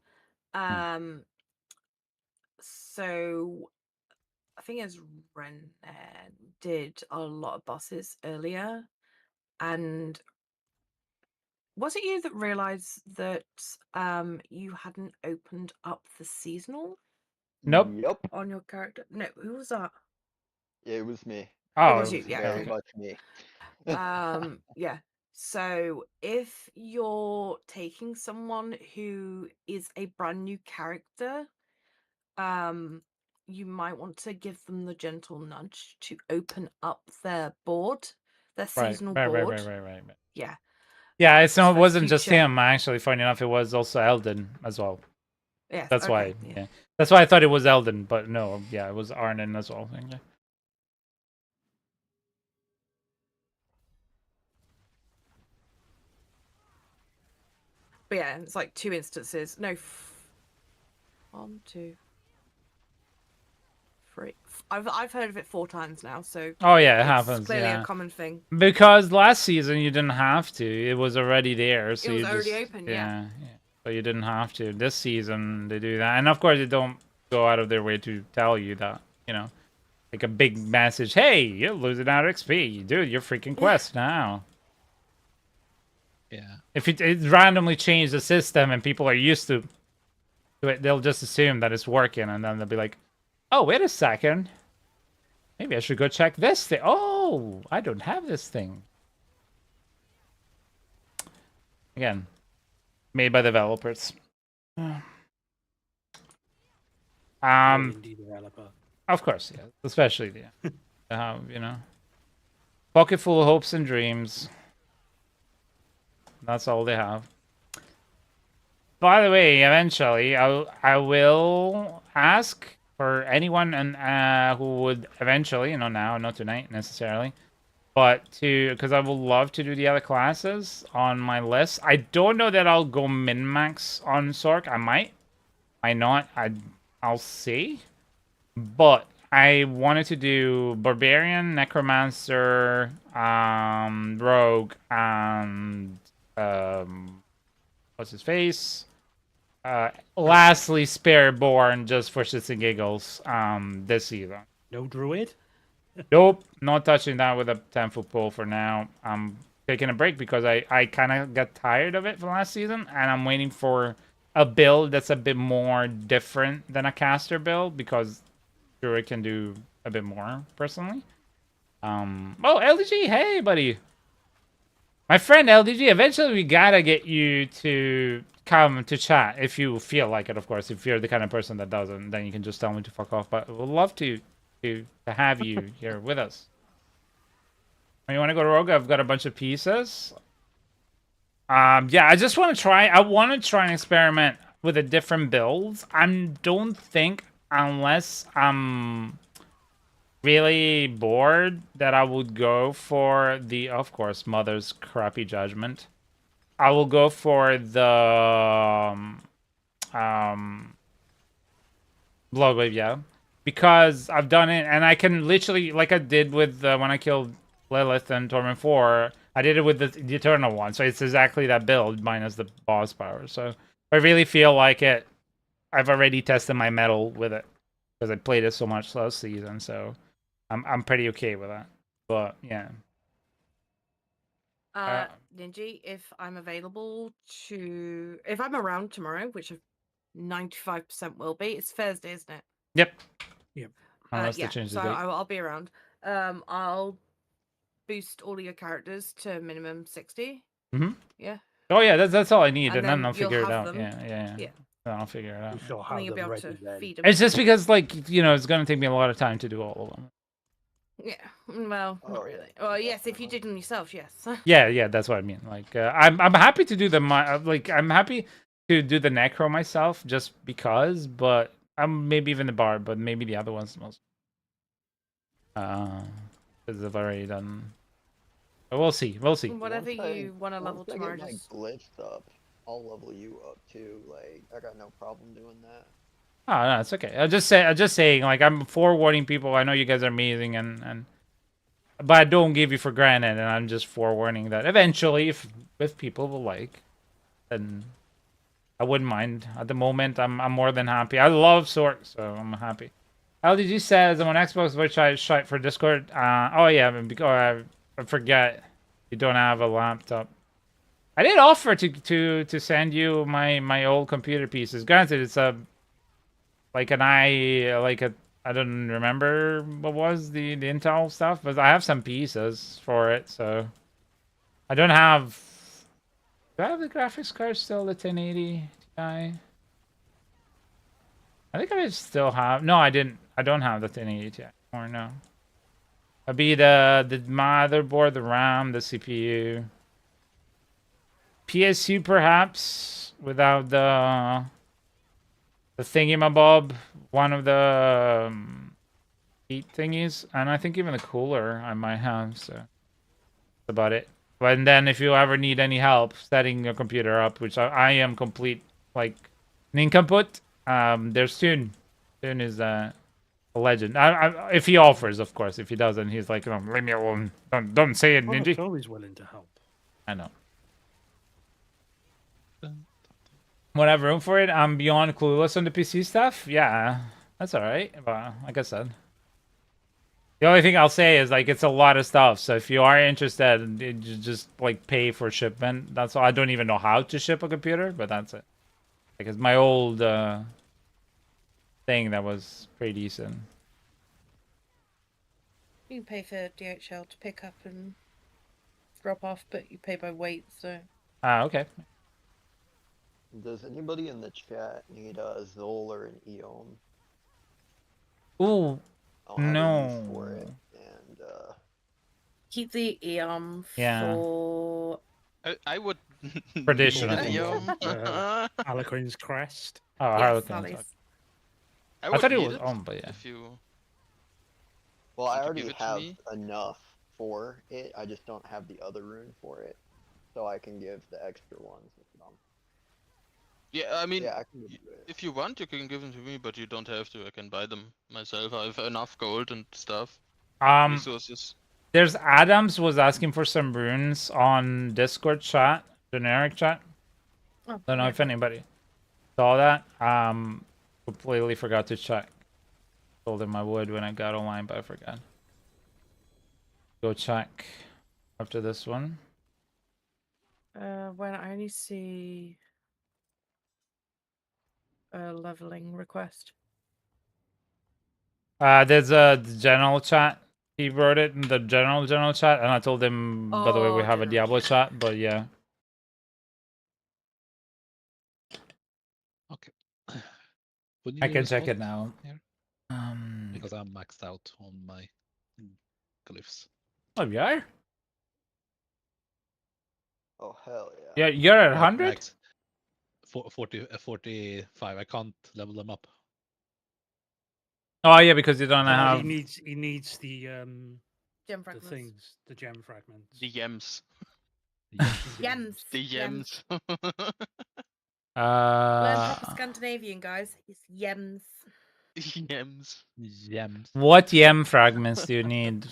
So I think as Ren did a lot of bosses earlier, and was it you that realized that you hadn't opened up the seasonal? Nope. Yep. On your character? No, who was that? It was me. Oh, it was you. Yeah, very much me. Yeah. So if you're taking someone who is a brand new character, you might want to give them the gentle nudge to open up their board, their seasonal board. Right. Yeah. Yeah, it wasn't just him. Actually, funny enough, it was also Eldon as well. Yeah, that's why. Yeah, that's why I thought it was Eldon, but no. Yeah, it was Arnon as well. Yeah. But yeah, it's like 2 instances. No, 1, 2, 3. I've heard of it 4 times now. So oh yeah, it happens. Clearly a common thing. Because last season you didn't have to; it was already there. So it was already open. Yeah. So you didn't have to. This season they do that, and of course they don't go out of their way to tell you that. Like a big message. Hey, you're losing out XP, dude. Your freaking quest now. Yeah. If it randomly changed the system and people are used to it, they'll just assume that it's working, and then they'll be like, "Oh, wait a second. Maybe I should go check this thing. Oh, I don't have this thing." Again, made by developers. Indie developer. Of course, yeah. Especially pocket full of hopes and dreams. That's all they have. By the way, eventually, I will ask for anyone who would eventually, now, not tonight necessarily, but because I would love to do the other classes on my list. I don't know that I'll go min-max on Sorc. I might not. I'll see. But I wanted to do Barbarian, Necromancer, Rogue, and what's his face? Lastly, Spareborn, just for shits and giggles. This season. No Druid? Nope, not touching that with a 10-foot pole for now. I'm taking a break because I kind of got tired of it from last season, and I'm waiting for a build that's a bit more different than a caster build because Druid can do a bit more personally. Oh, LDG, hey buddy. My friend LDG, eventually we gotta get you to come to chat if you feel like it, of course. If you're the kind of person that doesn't, then you can just tell me to fuck off. But we'd love to have you here with us. You want to go to Rogue? I've got a bunch of pieces. Yeah, I just want to try. I want to try and experiment with a different build. I don't think, unless I'm really bored, that I would go for the, of course, Mother's crappy judgment. I will go for the Bloodwave, yeah, because I've done it, and I can literally, like I did with when I killed Lilith and Torment 4, I did it with the Eternal one, so it's exactly that build minus the boss power. So I really feel like it. I've already tested my metal with it because I played it so much last season, so I'm pretty okay with that. But yeah. Ninji, if I'm available if I'm around tomorrow, which 95% will be, it's Thursday, isn't it? Yep. Yep. Unless they change the date. I'll be around. I'll boost all of your characters to minimum 60. Mm-hmm. Yeah. Oh yeah, that's all I need, and then I'll you'll figure it have out. them. Yeah. Then I'll figure it out. You shall And have then you'll be them able ready to then. feed them. It's just because, like, you know, it's going to take me a lot of time to do all of them. Yeah. Well, not really. Well, yes, if you did them yourself, yes. Yeah, that's what I mean. Like, I'm happy to do I'm happy to do the Necro myself just because, but I'm maybe even the Bard, but maybe the other ones most. Because I've already done. But we'll see. Whatever you want to level tomorrow. Once I get my glyphs up, I'll level you up too. Like, I got no problem doing that. Oh no, it's okay. I'm just saying, like, I'm forewarning people. I know you guys are amazing, but I don't give you for granted, and I'm just forewarning that eventually, if people will like, then I wouldn't mind. At the moment, I'm more than happy. I love Sorc, so I'm happy. LDG says I'm on Xbox, which I shot for Discord. Oh yeah, because I forget you don't have a laptop. I did offer to send you my old computer pieces. Granted, it's I don't remember what was the Intel stuff, but I have some pieces for it. So I don't have. Do I have the graphics card still? The 1080 Ti. I think I still have. No, I didn't. I don't have the 1080 Ti anymore. No. It'd be the motherboard, the RAM, the CPU. PSU perhaps without the thingamabob, one of the heat thingies, and I think even the cooler I might have. So that's about it. But then if you ever need any help setting your computer up, which I am complete like nincompoop, there's Toon. Toon is a legend. If he offers, of course. If he doesn't, he's like, oh, leave me alone. Don't say it, Ninja. I'm always willing to help. I know. Would I have room for it? I'm beyond clueless on the PC stuff. Yeah, that's all right. But like I said, the only thing I'll say is like it's a lot of stuff. So if you are interested, you just like pay for shipment. That's all. I don't even know how to ship a computer, but that's it. Because my old thing that was pretty decent. You can pay for DHL to pick up and drop off, but you pay by weight. So. Okay. Does anybody in the chat need a Zol or an Eon? Ooh, no. For it, and keep the Eon for. I would. Traditional. Harlequin's crest. Oh, yes, Harlequin's. I thought it was on, but yeah. If you. Well, I already have enough for it. I just don't have the other rune for it, so I can give the extra ones. Yeah, I mean, yeah, I can do it. If you want, you can give them to me, but you don't have to. I can buy them myself. I have enough gold and stuff. Resources. There's Adams was asking for some runes on Discord chat, generic chat. Oh, don't know if anybody saw that. Completely forgot to check. Told him I would when I got online, but I forgot. Go check after this one. When I only see a leveling request. There's a general chat. He wrote it in the general chat, and I told him, by the way, we have a Diablo chat, but yeah. I can check it now. Here? Because I'm maxed out on my glyphs. Oh, you are? Oh hell yeah. Yeah, you're at 100? Max 45. I can't level them up. Oh yeah, because you don't Oh, have. he needs the Gem the fragments. things, the gem fragments. The yems. Yems. The yems. Learn proper Scandinavian, guys. It's yems. Yems. Gems. What yem fragments do you need?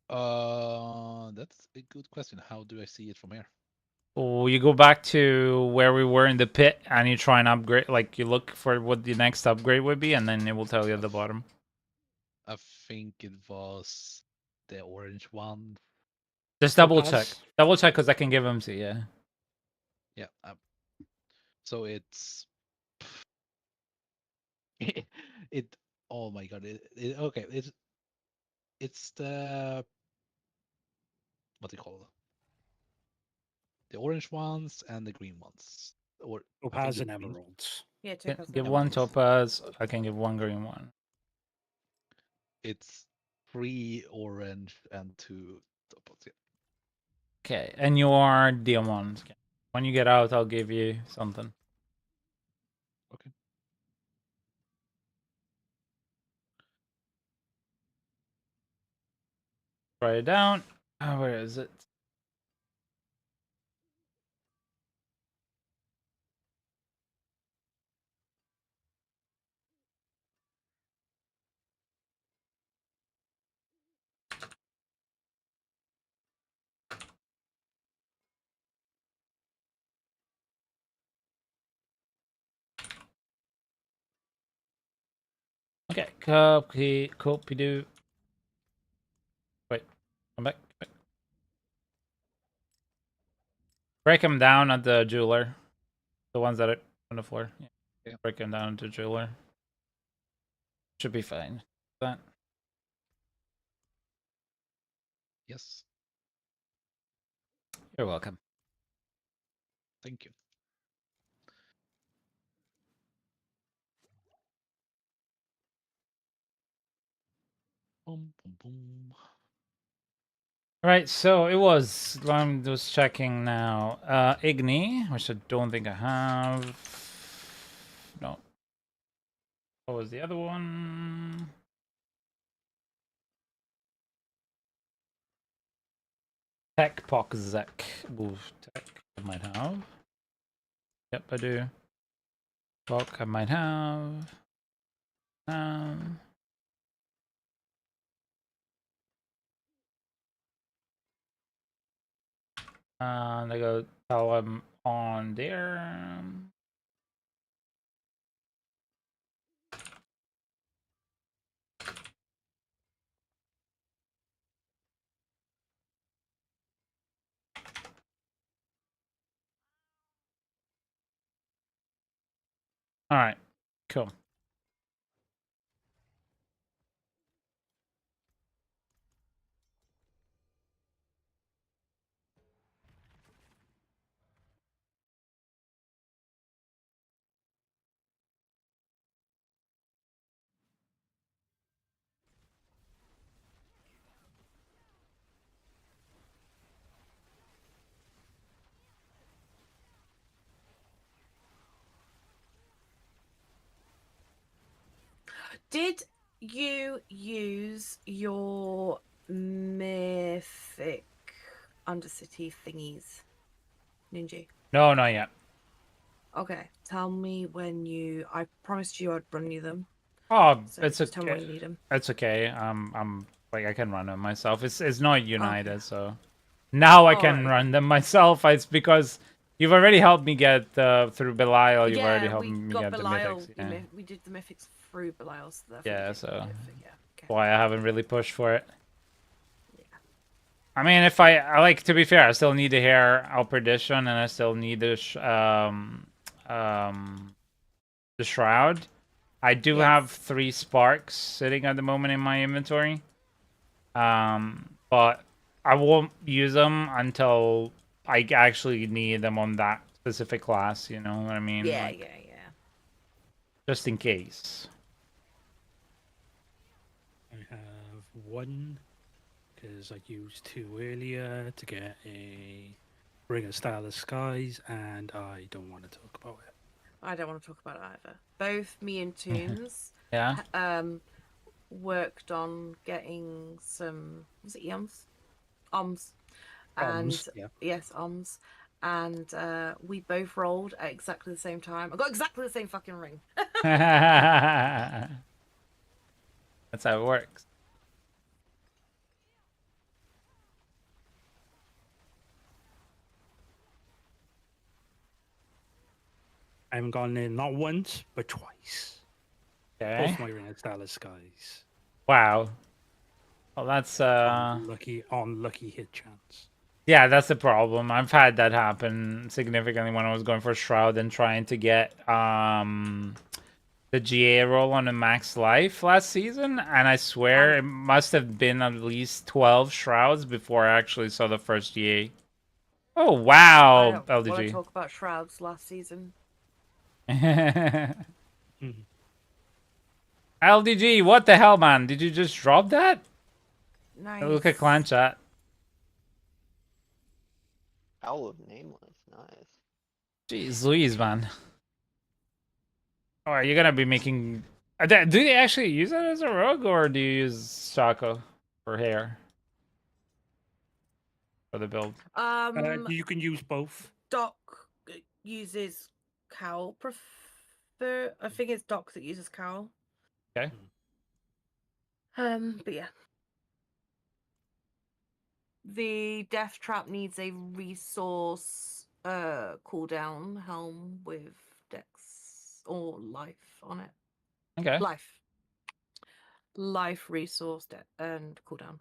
That's a good question. How do I see it from here? Oh, you go back to where we were in the pit, and you try and upgrade. Like you look for what the next upgrade would be, and then it will tell you at the bottom. I think it was the orange one. Just double check. Double check because I can give them to you. Yeah. So it's it. Oh my god! Okay. It's the what do you call it? The orange ones and the green ones, or Topaz and emeralds. Yeah, topaz. Give one topaz. I can give one green one. It's 3 orange and 2 topaz. Yeah. Okay, and you are diamond. When you get out, I'll give you something. Okay. Write it down. Where is it? Okay, copy do. Wait, come back. Break them down at the jeweler. The ones that are on the floor. Yeah. Break them down to jeweler. Should be fine. That. Yes. You're welcome. Thank you. Boom, boom, boom. Right, so it was. I'm just checking now. Igni, which I don't think I have. No. What was the other one? Tech Pokzek. Ooh, tech I might have. Yep, I do. Pok I might have. And I go tell him on there. All right, cool. Did you use your mythic undercity thingies, Ninja? No, not yet. Okay, tell me when you. I promised you I'd run you them. Oh, so it's just okay. Tell me when you need them. It's okay. I'm like I can run them myself. It's not united, okay. So now I can run them myself. It's because you've already helped me get through Belial. You've already helped me get Belial, the mythics. Yeah. We did the mythics through Belial, so yeah. So yeah. Okay. Why I haven't really pushed for it. Yeah. I mean, if I like to be fair, I still need the hair out perdition, and I still need the shroud. I do have 3 sparks sitting at the moment in my inventory. But I won't use them until I actually need them on that specific class, you know what I mean? Yeah, like, yeah. just in case. I have 1 because I used 2 earlier to get a Ring of Starless Skies, and I don't want to talk about it. I don't want to talk about it either. Both me and Toons worked on getting some, was it EOMs? OMS. And yes, OMS. And we both rolled at exactly the same time. I got exactly the same fucking ring. That's how it works. I haven't gone in not once, but twice. Okay. Both my Ring of Starless Skies. Wow. Well, that's on lucky hit chance. Yeah, that's the problem. I've had that happen significantly when I was going for Shroud and trying to get the GA roll on a max life last season, and I swear it must have been at least 12 Shrouds before I actually saw the first GA. Oh wow, I don't LDG. want to talk about Shrouds last season. LDG, what the hell, man? Did you just drop that? Nice. Look at clan chat. Owl of Nameless, nice. Jeez Louise, man. Oh, are you gonna be making... Do they actually use it as a rogue, or do you use Shaco for hair? For the build? You can use both. Doc uses cowl prefer. I think it's Doc that uses cowl. Okay. But yeah. The Death Trap needs a resource cooldown helm with Dex or life on it. Okay. Life resource and cooldown.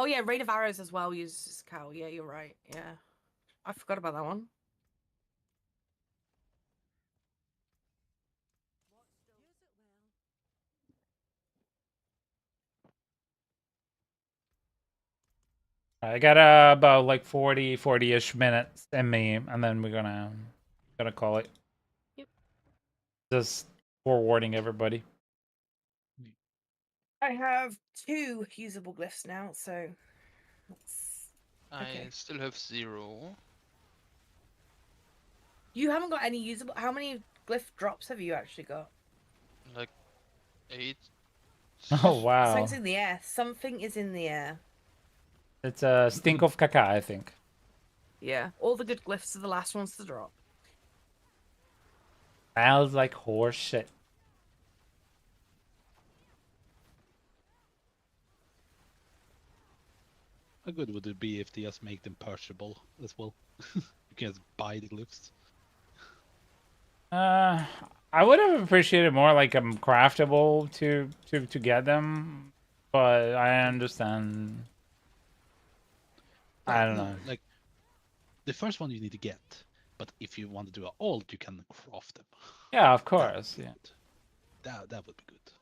Oh yeah, Raid of Arrows as well uses cowl. Yeah, you're right. Yeah. I forgot about that one. I got about like 40-ish minutes in me, and then we're gonna call it. Yep. Just forewarning everybody. I have 2 usable glyphs now, so that's okay. I still have 0. You haven't got any usable. How many glyph drops have you actually got? Like 8. Oh wow. Something's in the air. Something is in the air. It's a stink of caca, I think. Yeah, all the good glyphs are the last ones to drop. Smells like horse shit. How good would it be if they just make them purchasable as well? You can just buy the glyphs. I would have appreciated more like craftable to get them, but I understand. I don't know. Like the first one you need to get, but if you want to do an alt, you can craft them. Yeah, of course. Yeah. That would be good.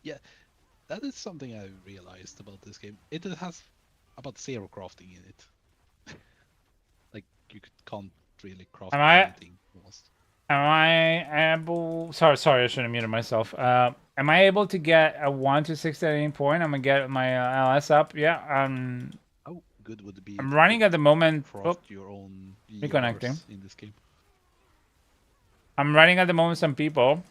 Yeah, that is something I realized about this game. It has about 0 crafting in it. Like you can't really craft anything almost. Am I able? Sorry, I should have muted myself. Am I able to get a 1 to 6 at any point? I'm gonna get my LS up. Yeah. How good would it be? I'm running at the moment. Craft your own reconnecting in this game. I'm running at the moment some people.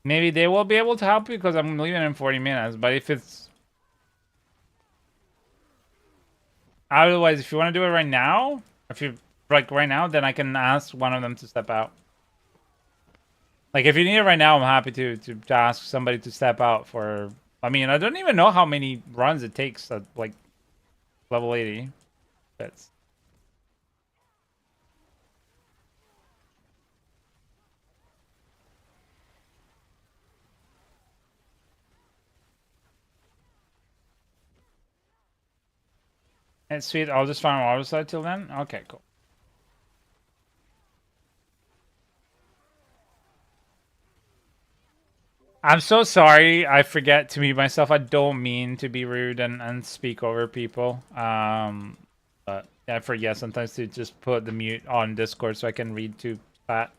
Maybe they will be able to help you because I'm leaving in 40 minutes. But if it's otherwise, if you want to do it right now, if you like right now, then I can ask one of them to step out. Like if you need it right now, I'm happy to ask somebody to step out for. I mean, I don't even know how many runs it takes at like level 80. That's. And sweet, I'll just farm water side till then. Okay, cool. I'm so sorry. I forget to mute myself. I don't mean to be rude and speak over people. But I forget sometimes to just put the mute on Discord so I can read to chat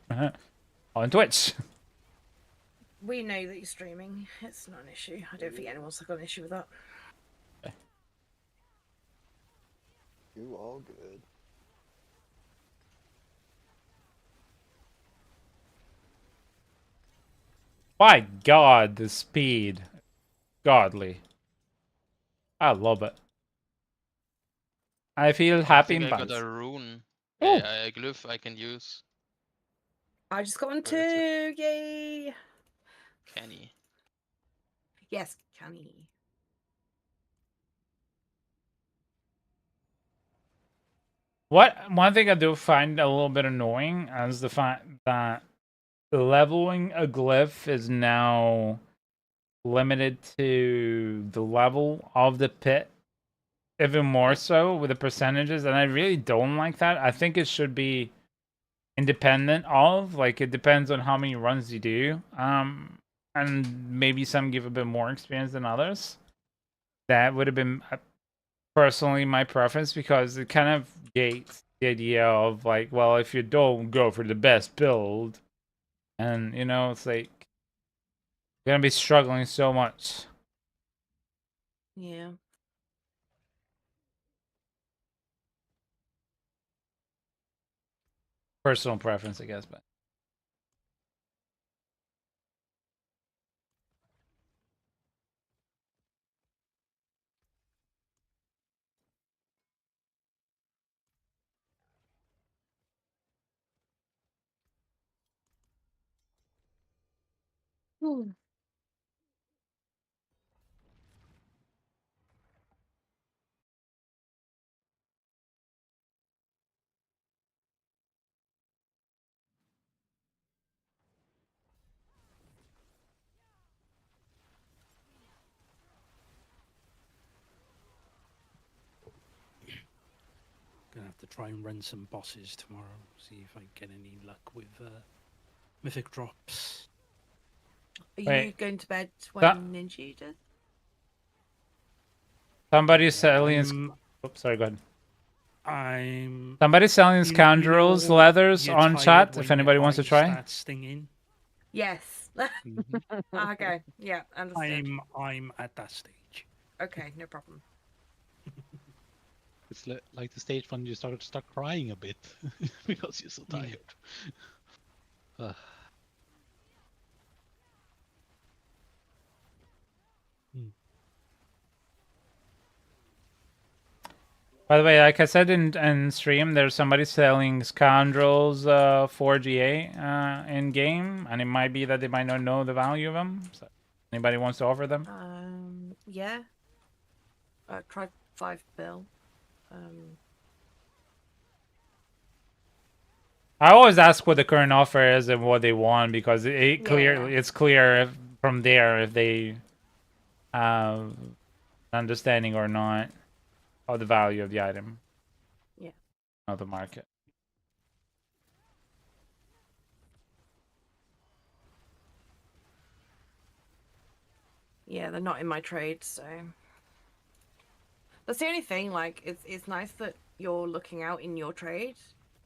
on Twitch. We know that you're streaming. It's not an issue. I don't think anyone's got an issue with that. You all good. My God, the speed. Godly. I love it. I feel happy I and think I got balanced. a rune. Oh. A glyph I can use. I just got one Where is too. Yay! Canny. Yes, canny. One thing I do find a little bit annoying is the fact that leveling a glyph is now limited to the level of the pit, even more so with the percentages, and I really don't like that. I think it should be independent of, like, it depends on how many runs you do, and maybe some give a bit more experience than others. That would have been personally my preference, because it kind of gates the idea of, like, well, if you don't go for the best build, and you know, it's like you're gonna be struggling so much. Yeah. Personal preference, I guess, but Gonna have to try and run some bosses tomorrow. See if I get any luck with mythic drops. Are you wait, going to bed when Ninja does? somebody's selling. Oops, sorry, go ahead. Somebody's selling Scoundrels leathers on chat. If anybody wants to try. That stinging. Yes. Okay. Yeah. Understood. I'm at that stage. Okay. No problem. It's like the stage when you start crying a bit because you're so tired. By the way, like I said in stream, there's somebody selling Scoundrels 4GA in game, and it might be that they might not know the value of them. So anybody wants to offer them? Yeah. Try 5 bill. I always ask what the current offer is and what they want, because it's clear from there if they have understanding or not of the value of the item. Yeah. Of the market. Yeah, they're not in my trade, so that's the only thing. Like, it's nice that you're looking out in your trade,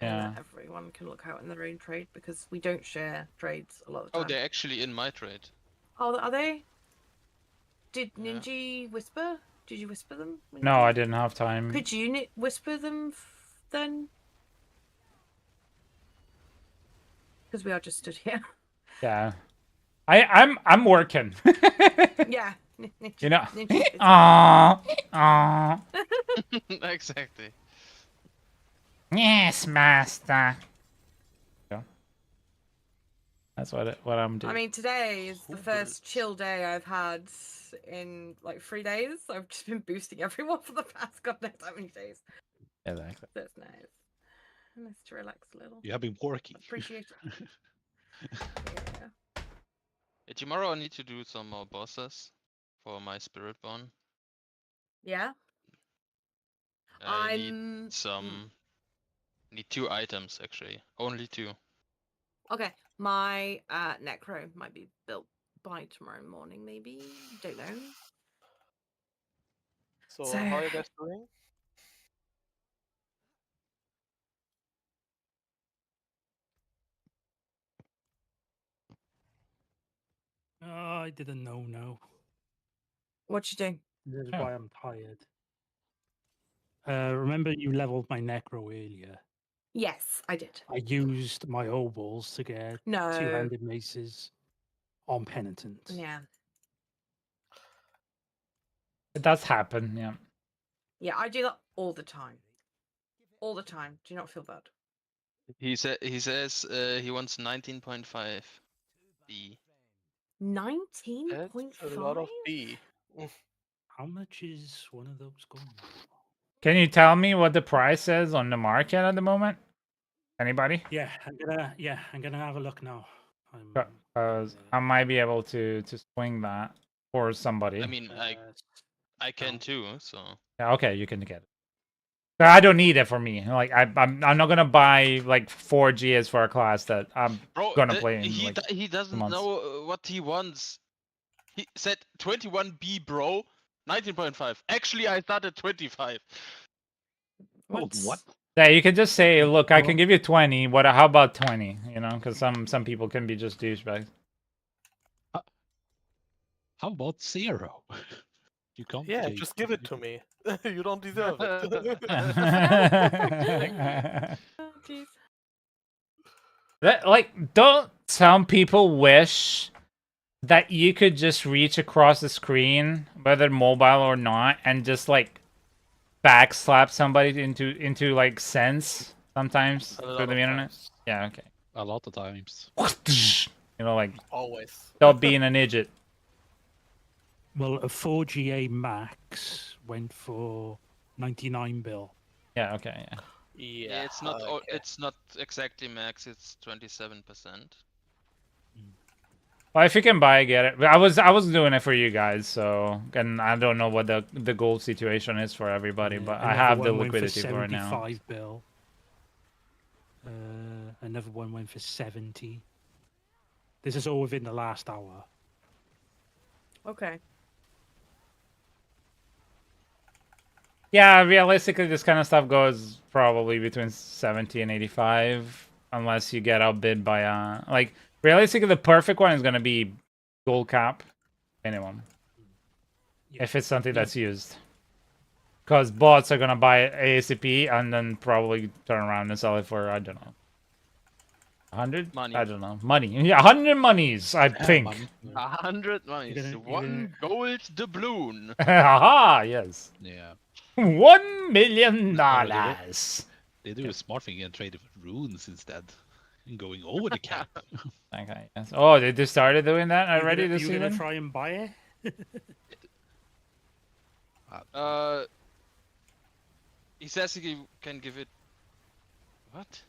and that everyone can look out in their own trade, because we don't share trades a lot of the time. Oh, they're actually in my trade. Oh, are they? Did Ninja whisper? Did you whisper them? No, I didn't have time. Could you whisper them then? Because we are just stood here. Yeah, I'm working. Yeah. You know. Aww. Exactly. Yes, master. Yeah. That's what I'm doing. I mean, today is the first chill day I've had in like 3 days. I've just been boosting everyone for the past god knows how many days. Exactly. That's nice. Nice to relax a little. You have been working. Appreciate it. Yeah. Tomorrow I need to do some more bosses for my Spiritborn. Yeah. I need some. Need 2 items actually. Only 2. Okay. My Necro might be built by tomorrow morning, maybe. Don't know. So how are you guys doing? I didn't know. No. What you doing? This is Oh. why I'm tired. Remember you leveled my necro earlier? Yes, I did. I used my obols to get No. two-handed maces on penitent. Yeah. It does happen, yeah. Yeah, I do that all the time. All the time. Do not feel bad. He says he wants 19.5 B. 19.5? That's a lot of B. How much is one of those going for? Can you tell me what the price is on the market at the moment? Anybody? Yeah, I'm gonna have a look now. I might be able to swing that for somebody. I mean, I can too. So yeah, okay, you can get it. I don't need it for me. Like I'm not gonna buy like 4 GS for a class that I'm gonna play in. He doesn't months. know what he wants. He said 21B, bro. 19.5. Actually, I started 25. What? Yeah, you can just say, look, I can give you 20. What? How about 20? You know, because some people can be just douchebags. How about 0? You can't. Yeah, just give it to me. You don't deserve it. Oh, jeez. Like, don't some people wish that you could just reach across the screen, whether mobile or not, and just like backslap somebody into like sense sometimes through the internet? Times. Yeah, okay. A lot of times. You know, like Always. stop being an idiot. Well, a 4GA max went for 99 bill. Yeah, okay, yeah. Yeah, it's not. okay. It's not exactly max. It's 27%. Well, if you can buy, get it. I was doing it for you guys, so and I don't know what the gold situation is for everybody, Yeah, but I have the liquidity for for it now. 75 bill. Another one went for 70. This is all within the last hour. Okay. Yeah, realistically, this kind of stuff goes probably between 70 and 85, unless you get outbid by like realistically, the perfect one is gonna be gold cap, minimum, if it's something that's used. Because bots are gonna buy ASCP and then probably turn around and sell it for, I don't know, 100 money. I don't know, money. Yeah, 100 monies, I think. 100 money. One gold doubloon. Haha, yes. Yeah. $1 million. They do a smart thing and trade runes instead, and going over the cap. Okay. Yes. Oh, they just started doing that already this season? You gonna try and buy it? He says he can give it. What?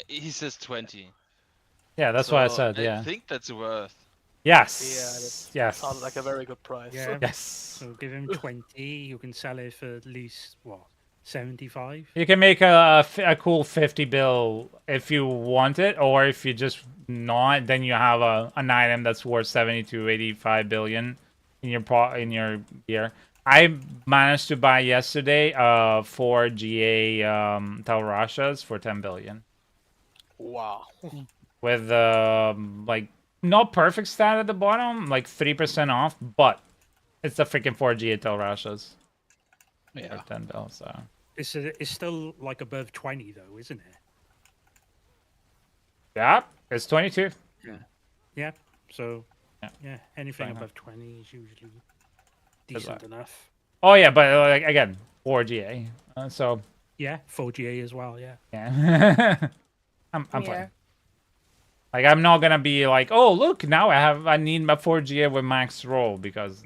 He says 20. Yeah, that's what I said. Yeah. I think that's worth. Yes. Yeah, yes. sounds like a very good price. Yeah. Yes. So give him 20. You can sell it for at least what, 75? You can make a cool 50 bill if you want it, or if you just not, then you have an item that's worth 70 to 85 billion in your gear. I managed to buy yesterday 4 GA Talrashas for 10 billion. Wow. With like not perfect stat at the bottom, like 3% off, but it's the freaking 4 GA Talrashas. Yeah. For 10 bill, so. It's still like above 20 though, isn't it? Yeah, it's 22. Yeah. So yeah, anything above 20 is usually decent enough. Oh yeah, but like again, 4GA. So yeah, 4GA as well. Yeah. Yeah. I'm fine. Like I'm not gonna be like, oh look, now I need my 4GA with max roll, because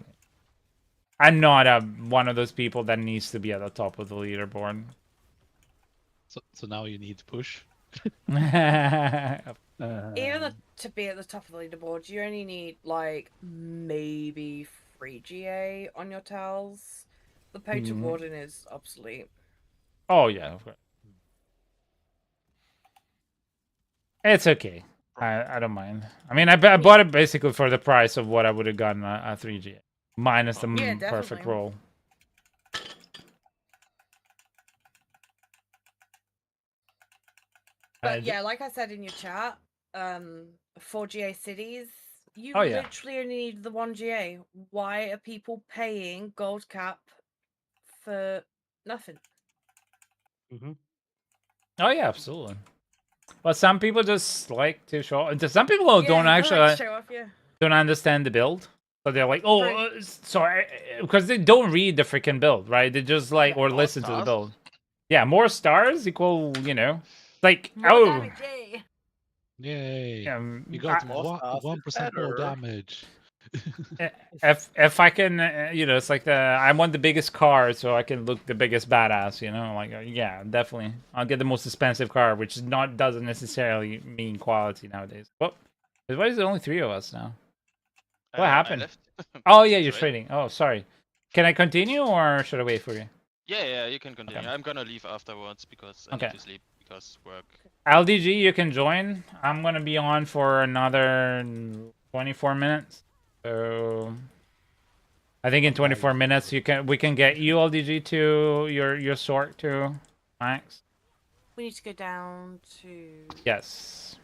I'm not one of those people that needs to be at the top of the leaderboard. So now you need to push. Even to be at the top of the leaderboard, you only need like maybe 3 GA on your towels. The Poacher Warden is obsolete. Oh yeah, of course. It's okay. I don't mind. I mean, I bought it basically for the price of what I would have gotten a 3G, minus the perfect definitely. roll. But yeah, like I said in your chat, for GA cities, you Oh, yeah. literally only need the 1 GA. Why are people paying gold cap for nothing? Oh yeah, absolutely. But some people just like to show. Some people don't actually like show off, yeah. don't understand the build, so they're like, "Oh, sorry," because they don't read the freaking build, right? They just like or listen to the build. Yeah, more stars equal, you know, like more damage, yay! Yay! You got 1% more damage. If I can, you know, it's like I want the biggest car so I can look the biggest badass, you know, like yeah, definitely. I'll get the most expensive car, which doesn't necessarily mean quality nowadays. Well, why is there only 3 of us now? What happened? Oh yeah, you're trading. Oh, sorry. Can I continue or should I wait for you? Yeah, you can continue. Okay. I'm gonna leave afterwards because I need to sleep because work. LDG, you can join. I'm gonna be on for another 24 minutes. So I think in 24 minutes we can get you LDG to your Sorc to Max. We need to go down to Yes.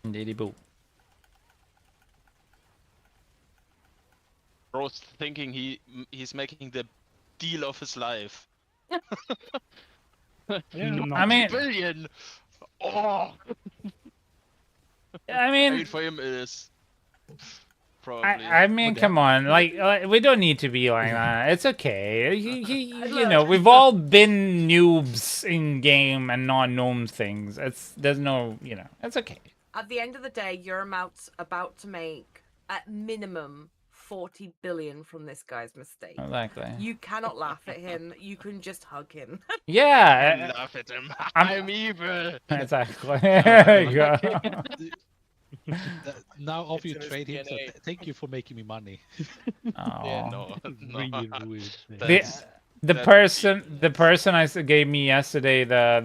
Indeedy boo. Bro's thinking he's making the deal of his life. I mean, billion. Oh. I mean, for him it is. Probably. I mean, come on, like we don't need to be like that. It's okay. You know, we've all been noobs in game and not known things. There's no, you know, it's okay. At the end of the day, you're about to make at minimum 40 billion from this guy's mistake. Exactly. You cannot laugh at him. You can just hug him. Yeah. I laugh at him. I'm evil. Exactly. Now off you trade him. So thank you for making me money. Oh. Yeah, no. Really rude. The person I gave me yesterday the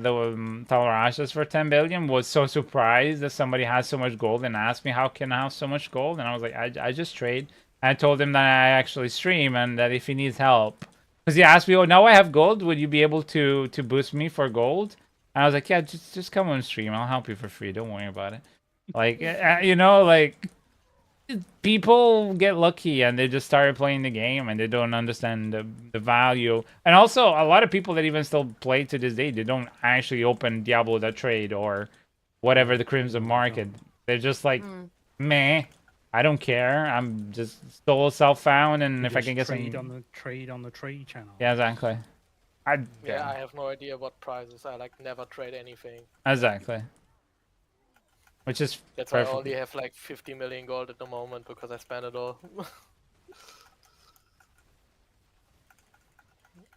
Talrashas for 10 billion was so surprised that somebody has so much gold and asked me how can I have so much gold, and I was like, I just trade. I told him that I actually stream and that if he needs help, because he asked me, oh, now I have gold, would you be able to boost me for gold? And I was like, yeah, just come on stream, I'll help you for free, don't worry about it. Like you know, like people get lucky and they just started playing the game and they don't understand the value. And also a lot of people that even still play to this day, they don't actually open Diablo that trade or whatever the Crimson Market. They're just like meh, I don't care, I'm just still self-found, and if I can get trade on the trade channel. Yeah, exactly. I have no idea what prices. I like never trade anything. Exactly. Which is that's why I only have like 50 million gold at the moment because I spent it all.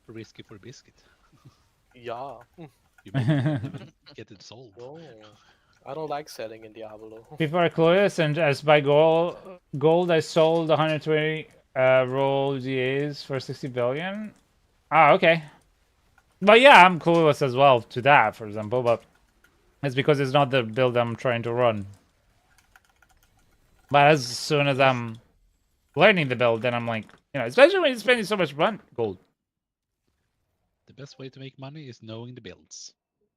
Risky for biscuit. Yeah. You may get it sold. Oh, I don't like selling in Diablo. People are clueless, and as by gold I sold 120 roll GAs for 60 billion. Ah, okay. But yeah, I'm clueless as well to that, for example, but it's because it's not the build I'm trying to run. But as soon as I'm learning the build, then I'm like, you know, especially when you're spending so much gold. The best way to make money is knowing the builds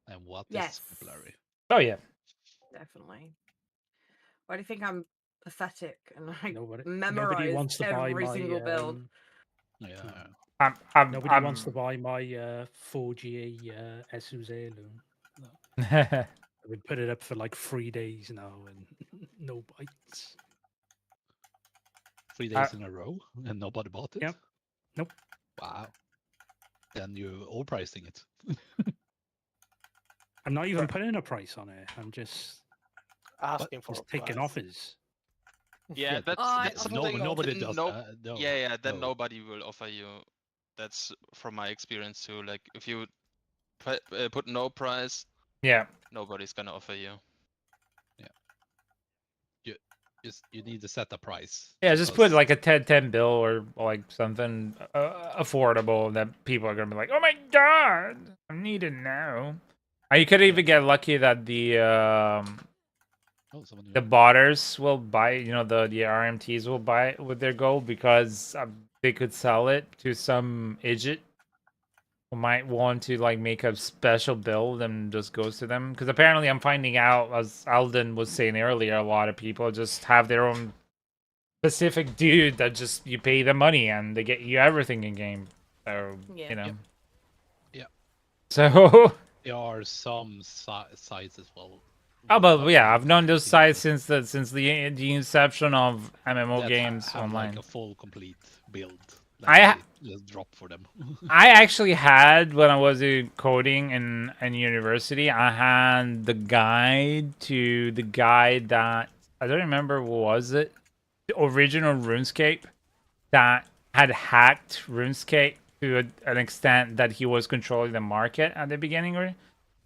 and what is popular. Oh yeah, definitely. Why do you think I'm pathetic and I memorize every single build? Yeah. Nobody wants to buy my 4G Esu's heirloom. I've been put it up for like 3 days now and no bites. 3 days in a row and nobody bought it? Yep. Nope. Wow. Then you're overpricing it. I'm not even putting a price on it. I'm just asking for taking offers. Yeah, that's something nobody does that. No, yeah, then nobody will offer you. That's from my experience too. Like if you put no price, nobody's gonna offer you. You need to set a price. Yeah, just put like a 10 bill or like something affordable that people are gonna be like, oh my god, I need it now. You could even get lucky that the the botters will buy, the RMTs will buy it with their gold because they could sell it to some idiot who might want to like make a special build and just goes to them. Because apparently I'm finding out, as Alden was saying earlier, a lot of people just have their own specific dude that just you pay the money and they get you everything in game. So, Yeah. So there are some sites as well. Oh, but yeah, I've known those sites since the inception of MMO games have online. Like a full complete build. I just drop for them. I actually had, when I was coding in university, I had the guide to the guide that I don't remember what was it, the original RuneScape that had hacked RuneScape to an extent that he was controlling the market at the beginning,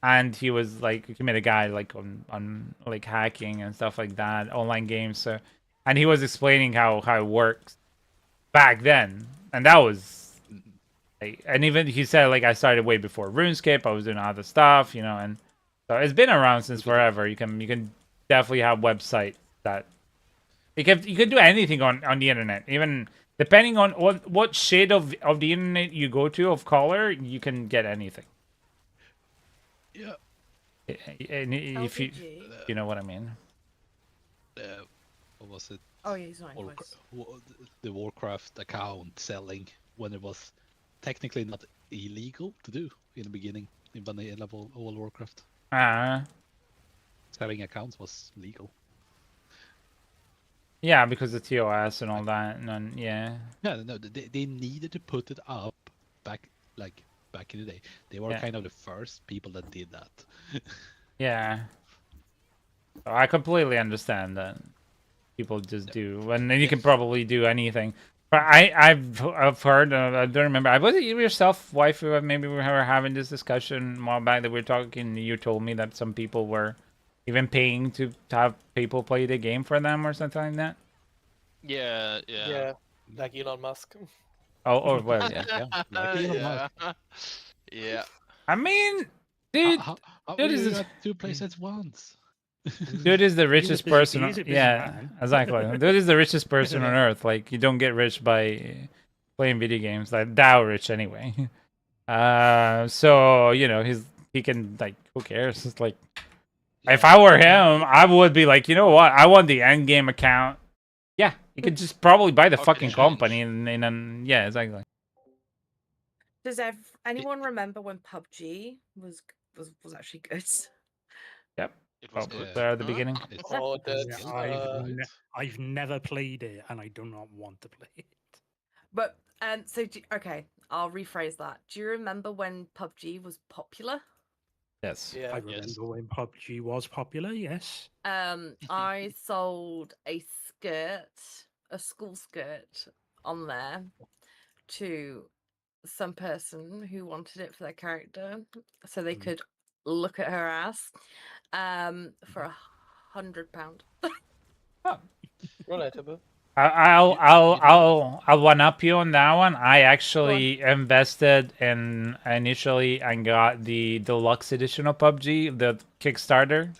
and he was like he made a guide like on like hacking and stuff like that, online games. So, and he was explaining how it works back then, and that was like, and even he said like I started way before RuneScape. I was doing other stuff, and so it's been around since forever. You can definitely have websites that you could do anything on the internet, even depending on what shade of the internet you go to of color, you can get anything. Yeah. And if you know what I mean. What was it? Oh, yeah, he's not the Warcraft account selling when it was technically not illegal to do in the beginning in vanilla World of Warcraft. Selling accounts was legal. Yeah, because of TOS and all that, and then, yeah. Yeah, no, they needed to put it up back in the day. They were kind of the first people that did that. Yeah. So I completely understand that people just do, and then you can probably do anything. But I've heard, I don't remember. Was it you yourself, wife? Maybe we were having this discussion a while back that we were talking. You told me that some people were even paying to have people play the game for them or something like that. Yeah, like Elon Musk. Oh, well, yeah. Like Elon Musk. Yeah. I mean, dude, how dude you got two places at once? Dude is the richest person. Exactly. Dude is the richest person on earth. Like, you don't get rich by playing video games. Like, Dow rich anyway. So he can, like, who cares? It's like, if I were him, I would be like, you know what? I want the endgame account. Yeah, you could just probably buy the fucking company and yeah, exactly. Does anyone remember when PUBG was actually good? Yep. It was good. There at the beginning. I've never played it, and I do not want to play it. But okay, I'll rephrase that. Do you remember when PUBG was popular? Yes. Yeah. I remember when PUBG was popular. Yes. I sold a school skirt on there to some person who wanted it for their character, so they could look at her ass, for £100. Relatable. I'll one up you on that one. I actually invested initially and got the deluxe edition of PUBG, the Kickstarter.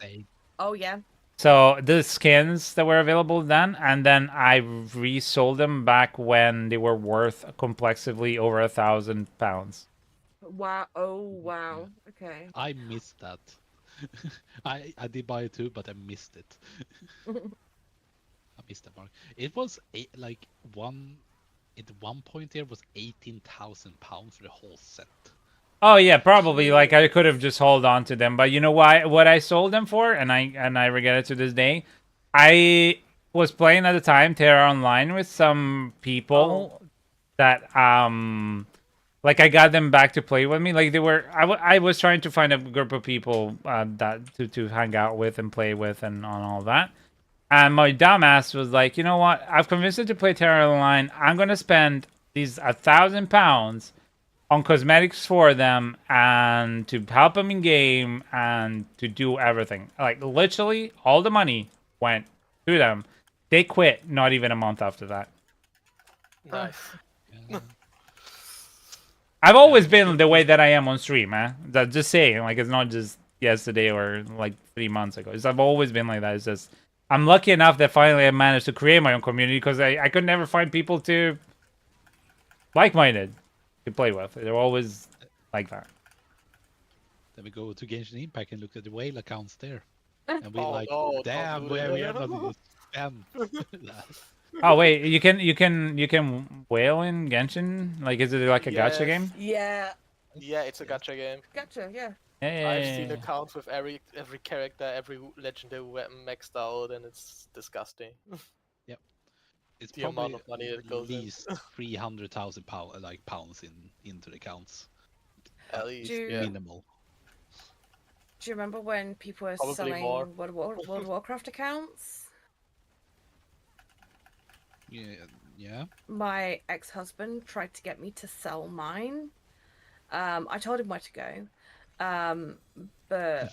Oh yeah. So the skins that were available then, and then I resold them back when they were worth complexively over £1,000. Wow! Oh wow! Okay. I missed that. I did buy it too, but I missed it. I missed that mark. It was at one point there was £18,000 for the whole set. Oh yeah, probably. Like I could have just held on to them, but you know why? What I sold them for, and I regret it to this day. I was playing at the time Terra Online with some people that like I got them back to play with me. Like they were, I was trying to find a group of people that to hang out with and play with and on all that. And my dumbass was like, you know what? I've convinced him to play Terra Online. I'm gonna spend these £1,000 on cosmetics for them and to help them in game and to do everything. Like literally all the money went to them. They quit not even a month after that. Nice. I've always been the way that I am on stream, man. Just saying, like it's not just yesterday or like 3 months ago. I've always been like that. It's just I'm lucky enough that finally I managed to create my own community because I could never find people to like-minded to play with. They're always like that. Then we go to Genshin Impact and look at the whale accounts there. And we no, damn, where we everybody spent. Oh wait, you can whale in Genshin? Like, is it like a gacha game? Yeah. Yeah, it's a gacha game. Gacha, yeah. I've seen accounts with every character, every legendary weapon maxed out, and it's disgusting. Yep. It's the probably amount of money that goes at least 300,000 pounds into the accounts. At least, minimal. Do you remember when people were Probably selling more. World of Warcraft accounts? Yeah. My ex-husband tried to get me to sell mine. I told him where to go, but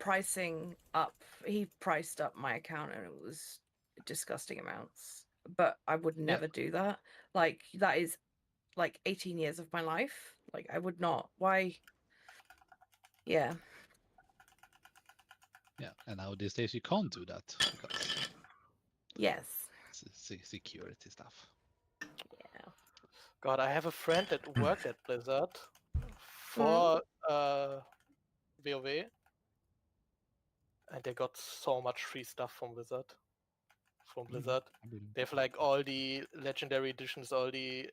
pricing up. He priced up my account, and it was disgusting amounts. But I would never do that. Like, that is like 18 years of my life. Like, I would not. Why? Yeah. Yeah, and now these days you can't do that because yes, security stuff. Yeah. God, I have a friend that worked at Blizzard for WoW, and they got so much free stuff from Blizzard. They have like all the legendary editions, all the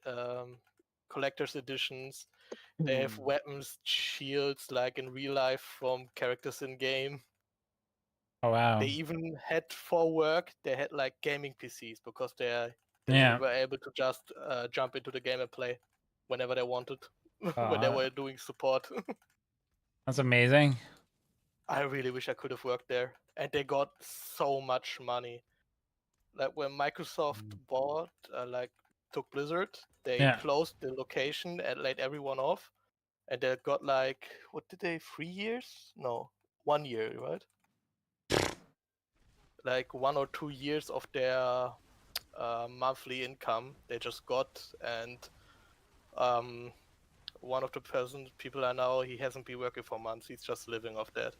collector's editions. They have weapons, shields, like in real life from characters in game. Oh wow! They even had for work. They had like gaming PCs because they were able to just jump into the game and play whenever they wanted, when they were doing support. That's amazing. I really wish I could have worked there. And they got so much money. Like when Microsoft took Blizzard, they closed the location and laid everyone off. And they got like, what did they, 3 years? No, 1 year, right? Like 1 or 2 years of their monthly income they just got. And one of the people I know, he hasn't been working for months. He's just living off that.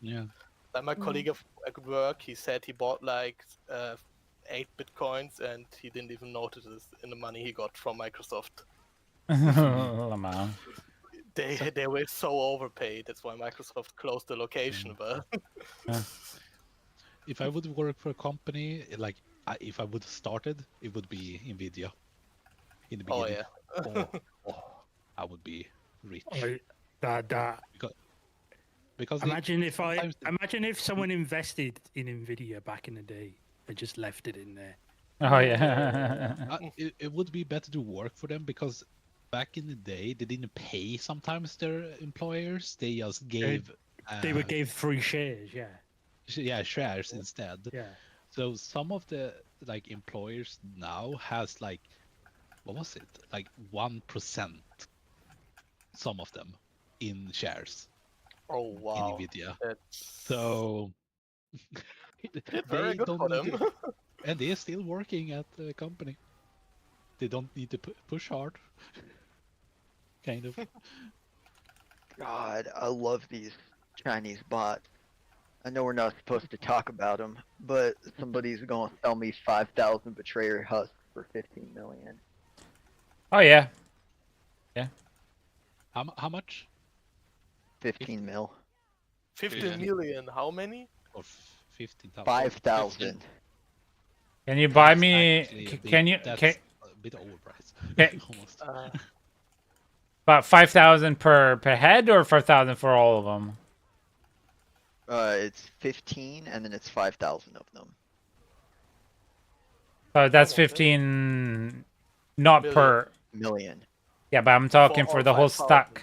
Yeah. Like my colleague at work, he said he bought like 8 bitcoins and he didn't even notice this in the money he got from Microsoft. They were so overpaid. That's why Microsoft closed the location. But if I would work for a company, like if I would have started, it would be Nvidia in the beginning. I would be rich. Because imagine if someone invested in Nvidia back in the day and just left it in there. Oh yeah. It would be better to work for them because back in the day they didn't pay sometimes their employers. They just gave. They would give free shares. Yeah. Yeah, shares instead. Yeah. So some of the like employers now has like, what was it? Like 1%. Some of them in shares. Oh wow! In Nvidia. So very good for them. And they're still working at the company. They don't need to push hard. Kind of. God, I love these Chinese bots. I know we're not supposed to talk about them, but somebody's going to sell me 5,000 Betrayer husks for 15 million. Oh yeah. Yeah. How much? 15 mil. 15 million. How many? Or 15,000. 5,000. Can you buy me? That's a bit overpriced. Almost. About 5,000 per head, or 5,000 for all of them? It's 15, and then it's 5,000 of them. So that's 15, not per million. Yeah, but I'm talking for the whole stack.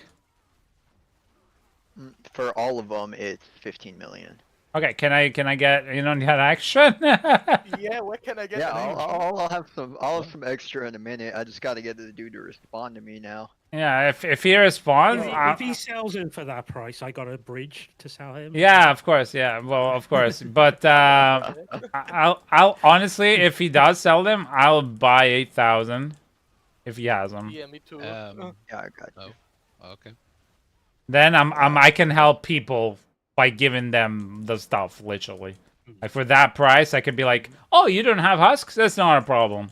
For all of them, it's 15 million. Okay, can I get that action? Yeah, what can I get? Yeah, I'll have some extra in a minute. I just got to get the dude to respond to me now. Yeah, if he responds, if he sells him for that price, I got a bridge to sell him. Yeah, of course. Yeah, well, of course. But I'll honestly, if he does sell them, I'll buy 8,000 if he has them. Yeah, me too. Yeah, I got you. Oh, okay. then I can help people by giving them the stuff, literally. Like for that price, I could be like, "Oh, you don't have husks? That's not a problem."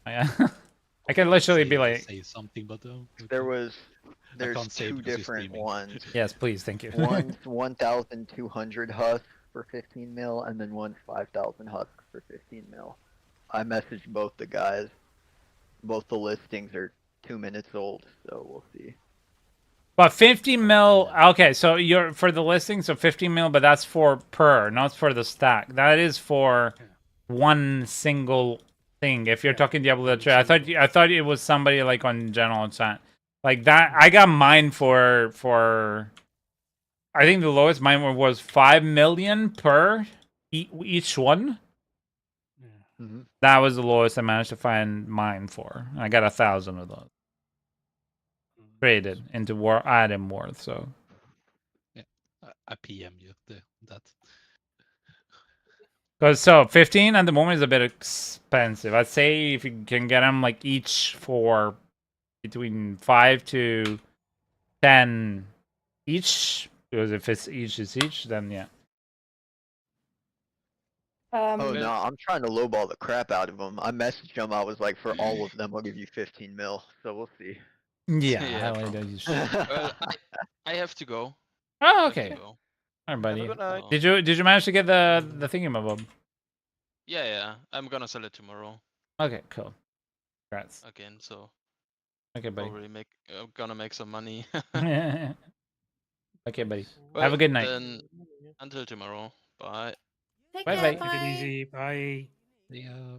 Yeah, I can literally be like, say something, but there's two different ones. Yes, please, thank you. One's 1,200 husks for 15 mil, and then one's 5,000 husks for 15 mil. I messaged both the guys. Both the listings are 2 minutes old, so we'll see. But 50 mil, okay, so you're for the listing, so 50 mil, but that's for per, not for the stack. That is for one single thing. If you're talking Diablo 3, I thought it was somebody like on general chat. Like that, I got mine for I think the lowest mine was 5 million per each one. Mm-hmm. That was the lowest I managed to find mine for. I got 1,000 of those traded into item worth. So yeah, I PM you that. Because so 15 at the moment is a bit expensive. I'd say if you can get them like each for between 5 to 10 each, because if it's each is each, then yeah. Oh no, I'm trying to lowball the crap out of them. I messaged them. I was like, for all of them, I'll give you 15 mil. So we'll see. Yeah, well, I have to go. Oh, okay. All right, buddy. Did you manage to get the thingamabob? Yeah. I'm gonna sell it tomorrow. Okay, cool. Congrats. Again, so. Okay, buddy. Probably gonna make some money. Okay, buddy. Well, have a good night. Then until tomorrow. Bye. Bye. Take it easy. Bye. Yeah.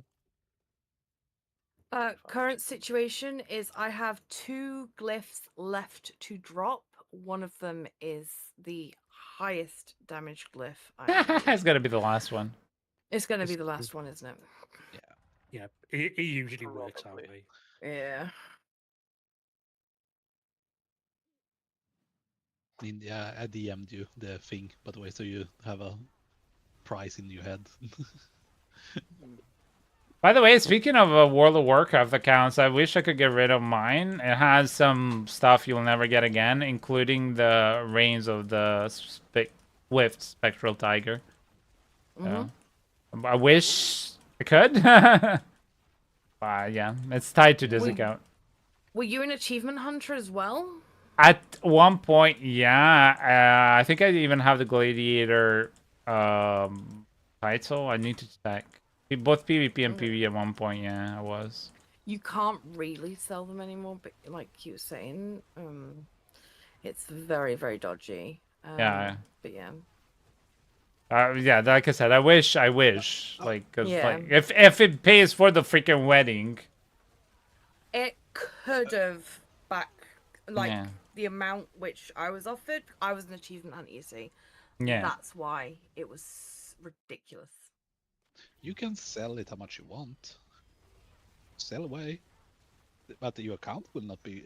Current situation is I have 2 glyphs left to drop. One of them is the highest damage glyph. It's gonna be the last one. It's gonna be the last one, isn't it? Yeah. It usually works that way. Yeah. I DM'd you the thing, by the way, so you have a price in your head. By the way, speaking of World of Warcraft accounts, I wish I could get rid of mine. It has some stuff you'll never get again, including the reigns of the Swift Spectral Tiger. I wish I could. But yeah, it's tied to this account. Were you an achievement hunter as well? At one point, yeah. I think I even have the Gladiator title. I need to check. Both PvP and PvE at one point, yeah, I was. You can't really sell them anymore, but like you were saying, it's very, very dodgy. Yeah. But yeah. Yeah, like I said, I wish, like, cause like, if it pays for the freaking wedding, it could have the amount which I was offered. I was an achievement hunter, you see. Yeah. That's why it was ridiculous. You can sell it how much you want. Sell away, but your account will not be.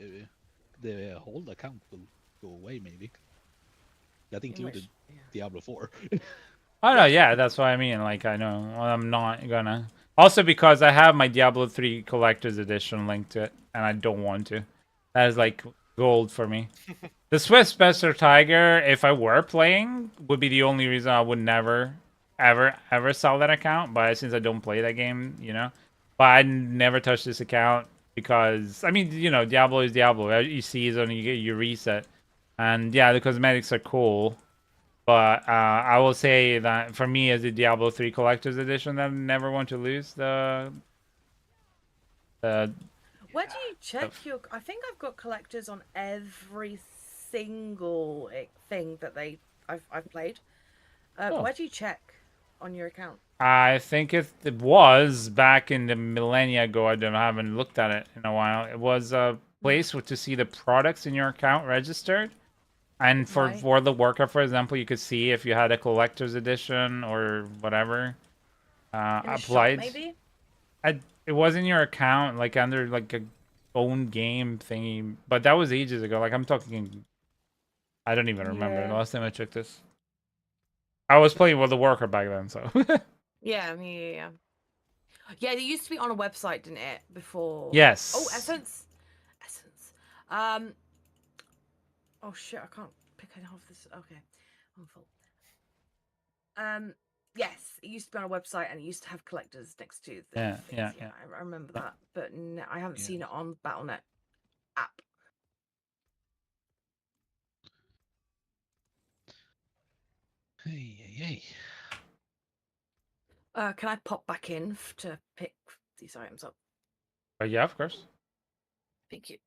The whole account will go away, maybe. That included Diablo 4. Oh no, yeah, that's what I mean. Like, I know I'm not gonna. Also, because I have my Diablo 3 Collector's Edition linked to it, and I don't want to. That is like gold for me. The Swift Spectral Tiger, if I were playing, would be the only reason I would never, ever sell that account. But since I don't play that game, you know, but I never touch this account because I mean, you know, Diablo is Diablo. You season, you reset, and yeah, the cosmetics are cool. But I will say that for me, as the Diablo 3 Collector's Edition, I never want to lose the. Where do you check your? I think I've got collectors on every single thing that I've played. Where do you check on your account? I think it was back in the millennia ago. I haven't looked at it in a while. It was a place to see the products in your account registered. And for World of Warcraft, for example, you could see if you had a collector's edition or whatever applied. Shop, maybe? It was in your account, like under like a own game thingy, but that was ages ago. Like I'm talking, I don't even remember the last time I checked this. I was playing World of Warcraft back then, so. Yeah, it used to be on a website, didn't it? Before. Yes. Oh, Essence. Oh shit! I can't pick any half this. Okay, I'm full. Yes, it used to be on a website and it used to have collectors next to the things. Yeah. I remember that, but no, I haven't seen it on Battle.net app. Hey. Can I pop back in to pick these items up? Yeah, of course. Thank you.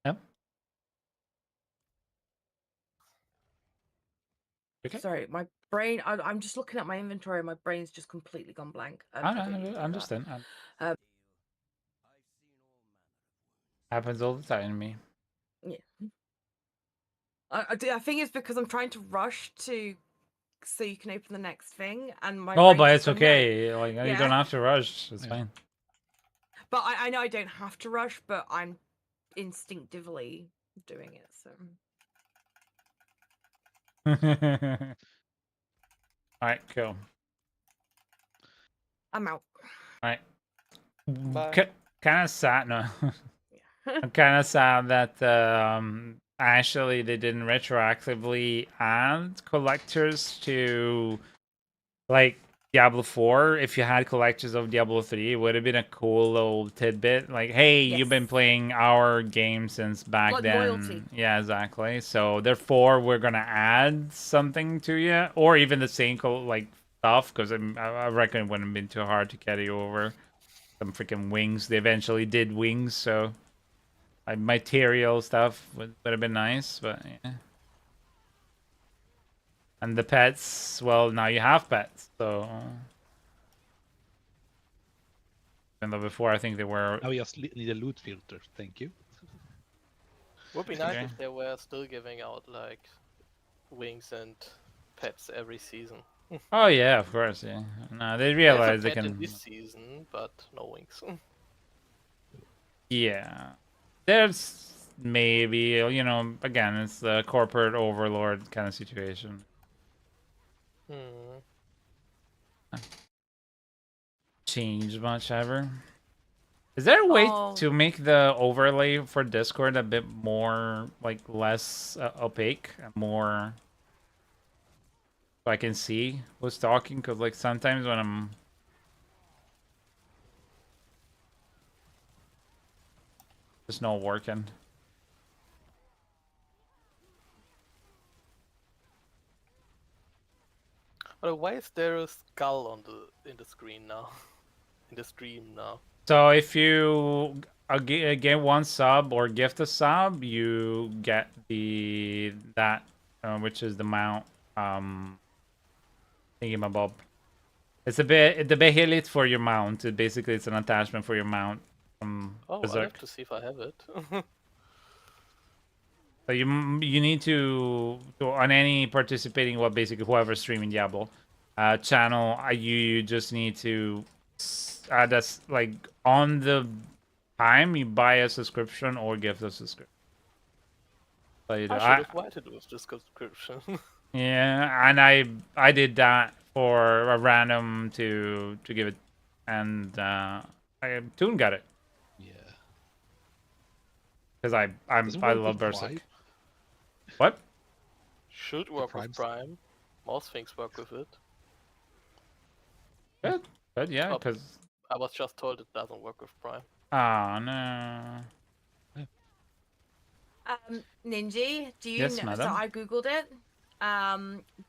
Yep. Okay. Sorry, my brain. I'm just looking at my inventory. My brain's just completely gone blank. I understand. Happens all the time to me. Yeah. I think it's because I'm trying to rush to so you can open the next thing, and my. Oh, but it's okay. No. Like you don't have to rush. It's fine. But I know I don't have to rush, but I'm instinctively doing it. So. All right, cool. I'm out. All right. Bye. Kind of sad, no. I'm kind of sad that actually they didn't retroactively add collectors to like Diablo 4. If you had collectors of Diablo 3, it would have been a cool little tidbit. Like, hey, you've been playing our game since back like then. Loyalty. Yeah, exactly. So therefore, we're gonna add something to you, or even the same like stuff, because I reckon it wouldn't have been too hard to carry over some freaking wings. They eventually did wings, so like material stuff would have been nice, but yeah. And the pets, well, now you have pets, so. Even though before I think they were. Now we just need a loot filter. Thank you. Would be nice if they were still giving out like wings and pets every season. Oh yeah, of course, yeah. No, they realize they can. In this season, but no wings. Yeah, there's maybe again it's the corporate overlord kind of situation. Change much ever? Is there a way to make the overlay for Discord a bit more like less opaque, more so I can see who's talking? Because like sometimes when I'm it's not working. But why is there a skull on in the screen now? In the stream now. So if you get one sub or gift a sub, you get that which is the mount thingamabob. It's the behelit for your mount. Basically, it's an attachment for your mount. I'll have to see if I have it. So you need to on any participating, well, basically whoever's streaming Diablo channel, you just need to that's like on the time you buy a subscription or gift a subscription. So you do. I should have waited with the subscription. Yeah, and I did that for a random to give it, and Toon got it. Yeah. Because I love Berserk. What? Should work with Prime. Most things work with it. Good, yeah, because I was just told it doesn't work with Prime. Oh no. Ninja, do you know? Madam? So I googled it.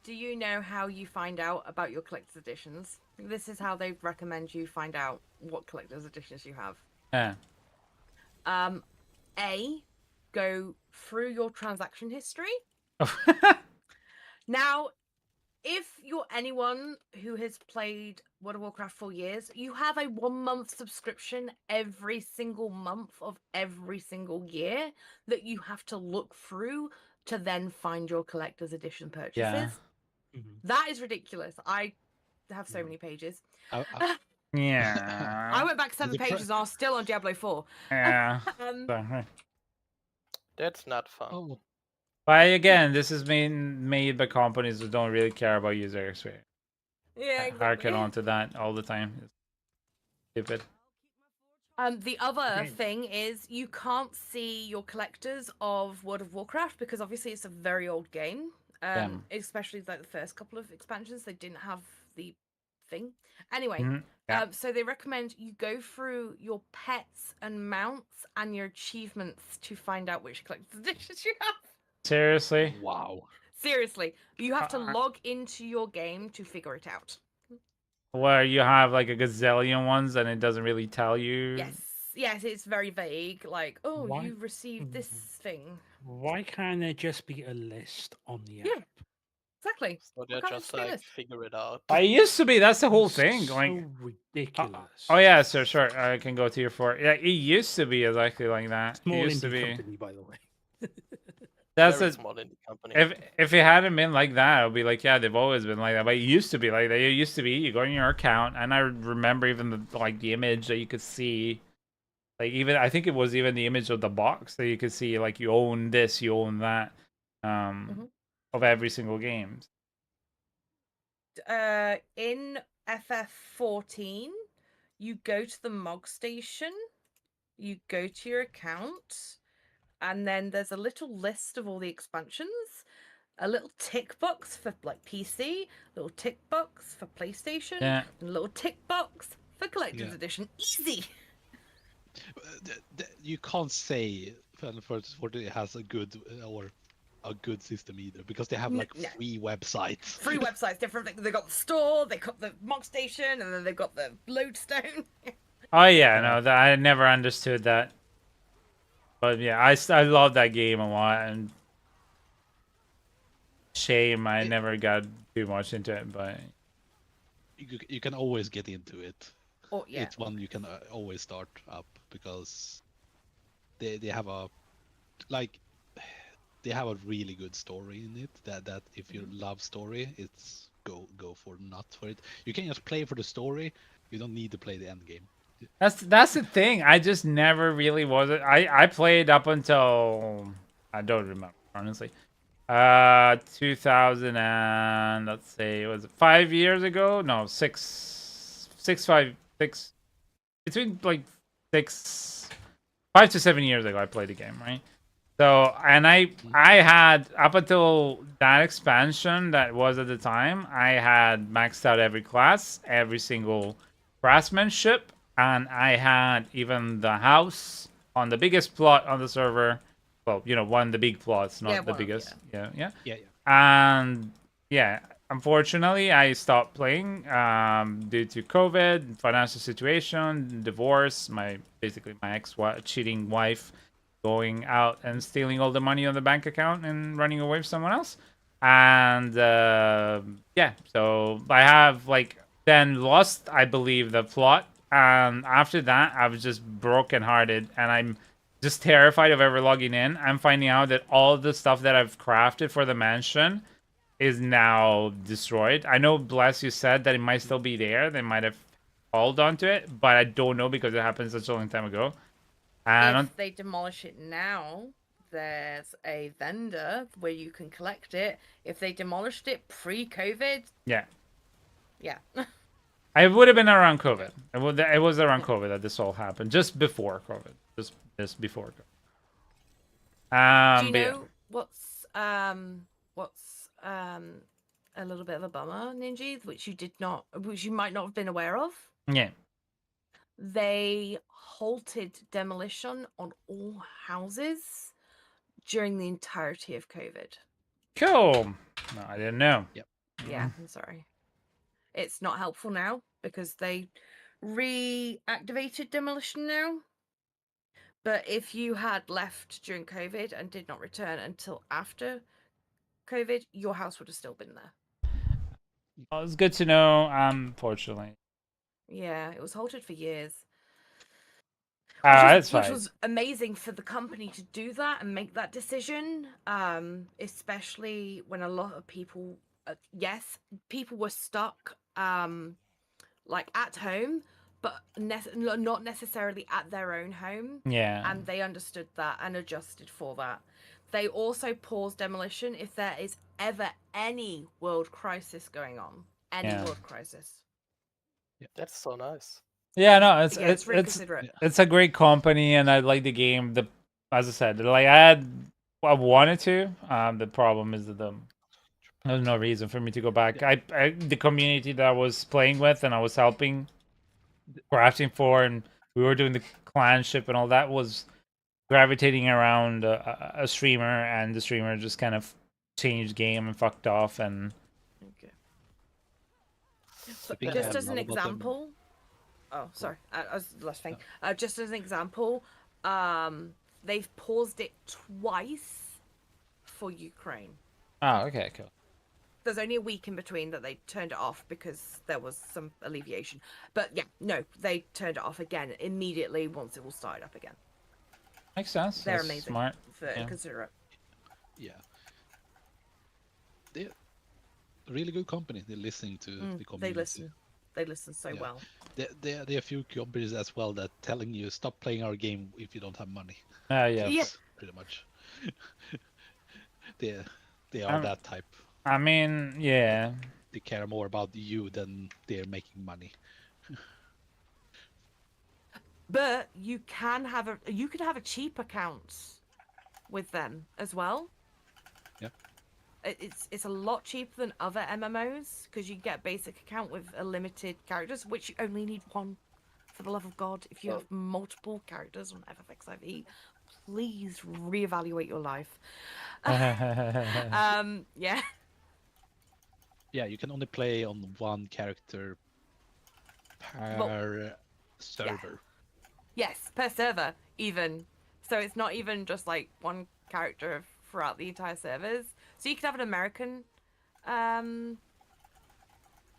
Do you know how you find out about your collector's editions? This is how they recommend you find out what collector's editions you have. Yeah. A, go through your transaction history. Now, if you're anyone who has played World of Warcraft for years, you have a 1 month subscription every single month of every single year that you have to look through to then find your collector's edition purchases. Yeah. That is ridiculous. I have so many pages. Yeah. I went back 7 pages and I was still on Diablo 4. Yeah. That's not fun. Oh. But again, this is made by companies that don't really care about user experience. Yeah, I harken on to that all the time. It's stupid. The other thing is you can't see your collectors of World of Warcraft because obviously it's a very old game. Especially like the first couple of expansions, they didn't have the thing. Anyway, so they recommend you go through your pets and mounts and your achievements to find out which collector's editions you have. Seriously? Wow. Seriously, you have to log into your game to figure it out. Where you have like a gazillion ones and it doesn't really tell you. Yes, it's very vague. Like, oh, you received this thing. Why can't there just be a list on the app? Yeah, exactly. So they're just like figure it out. It used to be. That's the whole thing. So like ridiculous. Oh yeah, sure. I can go to your 4. Yeah, it used to be exactly like that. Small it used to indie be. company, by the way. That's Very a small indie company. If it hadn't been like that, I'd be like, yeah, they've always been like that. But it used to be like that. It used to be you go in your account, and I remember even the image that you could see, like even I think it was even the image of the box that you could see, like you own this, you own that, of every single game. In FF14, you go to the MOG station, you go to your account, and then there's a little list of all the expansions, a little tick box for like PC, a little tick box for PlayStation, and a little tick box for Collector's Edition. Easy! You can't say Final Fantasy 14 has a good or a good system either because they have like 3 websites. 3 websites, different. They got the store, they got the MOG station, and then they've got the Lodestone. Oh yeah, no, I never understood that. But yeah, I love that game a lot, and shame I never got too much into it. But you can always get into it. Oh yeah, it's one you can always start up because they have a they have a really good story in it. That if you love story, it's go for nuts for it. You can just play for the story. You don't need to play the end game. That's the thing. I just never really was it. I played up until I don't remember honestly. 2000 and let's say it was 5 years ago. No, 6 between like 5 to 7 years ago. I played the game, right? So and I had up until that expansion that was at the time, I had maxed out every class, every single craftsmanship. And I had even the house on the biggest plot on the server. Well, one of the big plots, not the biggest. Yeah. And yeah, unfortunately, I stopped playing due to COVID, financial situation, divorce, basically my cheating wife going out and stealing all the money on the bank account and running away with someone else. And yeah, so I have then lost, I believe, the plot. And after that, I was just brokenhearted, and I'm just terrified of ever logging in. I'm finding out that all the stuff that I've crafted for the mansion is now destroyed. I know, Bless, you said that it might still be there. They might have hauled onto it, but I don't know because it happened such a long time ago. And if they demolish it now, there's a vendor where you can collect it. If they demolished it pre-COVID, yeah. It would have been around COVID. It was around COVID that this all happened, just before COVID. Just before COVID. Do you know what's a little bit of a bummer, Ninja, which you might not have been aware of? Yeah. They halted demolition on all houses during the entirety of COVID. Cool. No, I didn't know. Yep. Yeah, I'm sorry. It's not helpful now because they reactivated demolition now. But if you had left during COVID and did not return until after COVID, your house would have still been there. Well, it's good to know. Unfortunately. Yeah, it was halted for years. Which was amazing for the company to do that and make that decision, especially when a lot of people, yes, people were stuck, like at home, but not necessarily at their own home. Yeah. And they understood that and adjusted for that. They also paused demolition if there is ever any world crisis going on. World crisis. Yeah. That's so nice. Yeah, no, it's really considerate. It's a great company, and I like the game. As I said, like I wanted to. The problem is that there's no reason for me to go back. Yeah. The community that I was playing with and I was helping, crafting for, and we were doing the clanship and all that was gravitating around a streamer, and the streamer just kind of changed game and fucked off. And okay. So just as an example. Oh, sorry. I was the last thing. Just as an example, they've paused it twice for Ukraine. Oh, okay, cool. There's only a week in between that they turned it off because there was some alleviation. But yeah, no, they turned it off again immediately once it all started up again. Makes sense. They're amazing. Smart. Considerate. Yeah. They're a really good company. They're listening to the community. They listen so well. There are a few companies as well that telling you stop playing our game if you don't have money. Yeah. Pretty much. They are that type. I mean, yeah. They care more about you than they're making money. But you can have a cheap account with them as well. Yeah. It's a lot cheaper than other MMOs because you get a basic account with a limited characters, which you only need one. For the love of God, if you have multiple characters on FFXIV, please reevaluate your life. Yeah. Yeah, you can only play on one character per server. Yeah. Yes, per server even. So it's not even just like one character throughout the entire servers. So you can have an American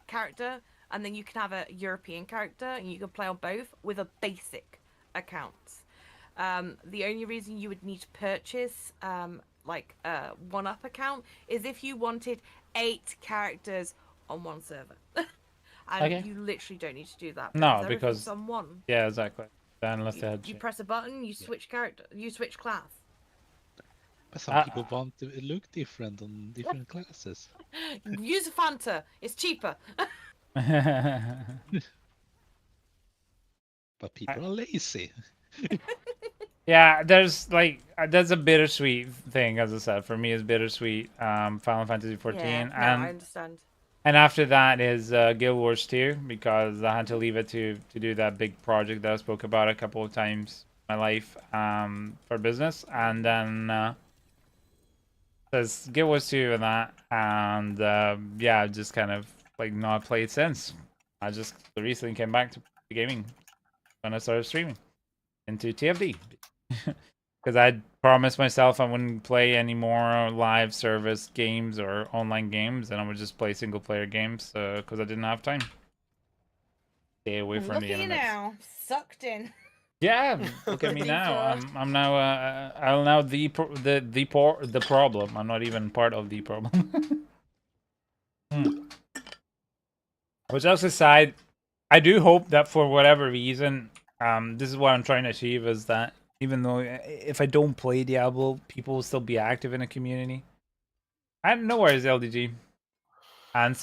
character, and then you can have a European character, and you can play on both with a basic account. The only reason you would need to purchase like a one-up account is if you wanted 8 characters on one server. And you literally don't need to do that. Because on one. Yeah, exactly. Unless you press a button, you switch character, you switch class. But some people want to look different on different classes. Use a Fanta. It's cheaper. But people are lazy. Yeah, there's a bittersweet thing, as I said. For me, it's bittersweet. Final Fantasy 14. Yeah, I understand. And after that is Guild Wars 2, because I had to leave it to do that big project that I spoke about a couple of times in my life for business. And then there's Guild Wars 2 and that. And yeah, I've just kind of not played since. I just recently came back to gaming when I started streaming into TFD. Because I promised myself I wouldn't play any more live service games or online games, and I would just play single player games because I didn't have time. Stay away from the internet. Look at you now, sucked in. Yeah, look at me now. I'm now I'm now the problem. I'm not even part of the problem. Which else aside, I do hope that for whatever reason, this is what I'm trying to achieve, is that even though if I don't play Diablo, people will still be active in a community. I don't know where is LDG, and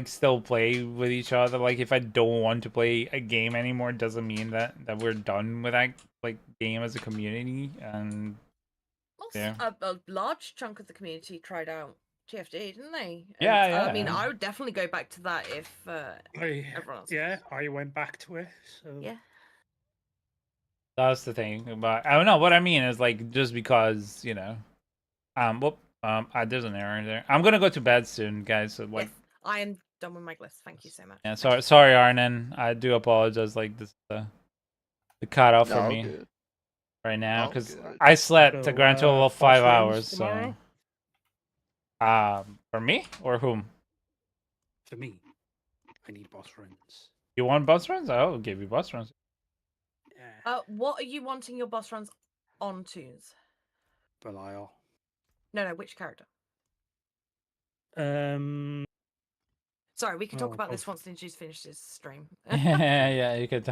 still play with each other. Like if I don't want to play a game anymore, doesn't mean that we're done with that game as a community. And yeah, a large chunk of the community tried out TFD, didn't they? And, yeah. I mean, I would definitely go back to that if everyone else. Yeah, I went back to it. So yeah. That's the thing. But I don't know what I mean is just because there's an error there. I'm gonna go to bed soon, guys. So yes, I am done with my glyphs. Thank you so much. Yeah, sorry, Arnon. I do apologize. This the cutoff for me right now because I slept a grand total of 5 hours. So, for me or whom? For me, I need boss runs. You want boss runs? I'll give you boss runs. Yeah. What are you wanting your boss runs onto? Belial. No, which character? Sorry, we can talk about this once Ninja's finished his stream. Yeah, you could.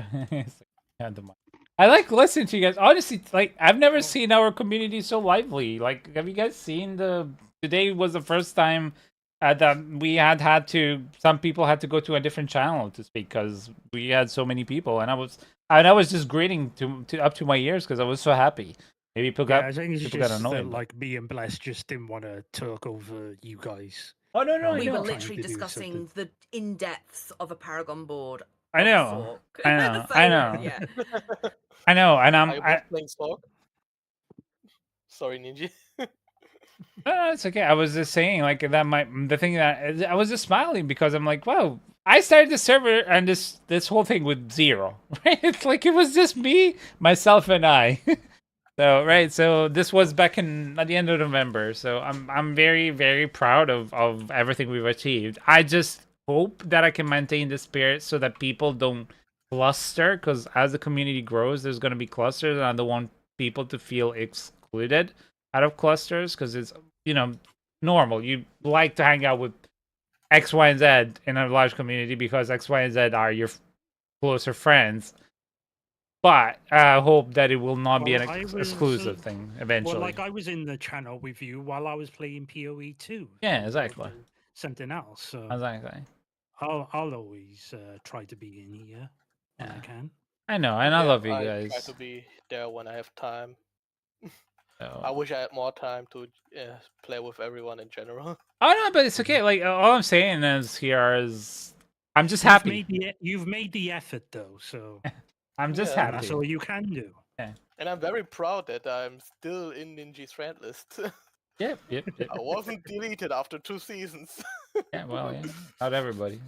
I like listening to you guys. Honestly, like I've never seen our community so lively. Like, have you guys seen the? Today was the first time that we had to. Some people had to go to a different channel to speak because we had so many people, and I was just grinning to up to my ears because I was so happy. Maybe people got I think it's people got just annoyed. like me and Bless just didn't want to talk over you guys. Oh no, we were literally discussing the in-depths of a Paragon board. I know, Sorc. I know, So, I know. Yeah. I know, and Are you both playing Sorc? Sorry, Ninja. No, it's okay. I was just saying, like the thing that I was just smiling because I'm like, wow, I started the server and this whole thing with 0, right? It's like it was just me, myself, and I. So this was back at the end of November. So I'm very very proud of everything we've achieved. I just hope that I can maintain the spirit so that people don't cluster, because as the community grows, there's going to be clusters, and I don't want people to feel excluded out of clusters, because it's normal. You like to hang out with X, Y, and Z in a large community because X, Y, and Z are your closer friends. But I hope that it will not be an exclusive thing eventually. Well, like I was in the channel with you while I was playing PoE too. Yeah, exactly. Something else. So exactly. I'll always try to be in here when I can. I know, and I love you I guys. try to be there when I have time. I wish I had more time to play with everyone in general. Oh no, but it's okay. Like all I'm saying is I'm just happy. You've made the effort though, so I'm just happy. That's all you can do. Yeah. And I'm very proud that I'm still in Ninja's friend list. Yep. I wasn't deleted after 2 seasons. Yeah, well, yeah, not everybody.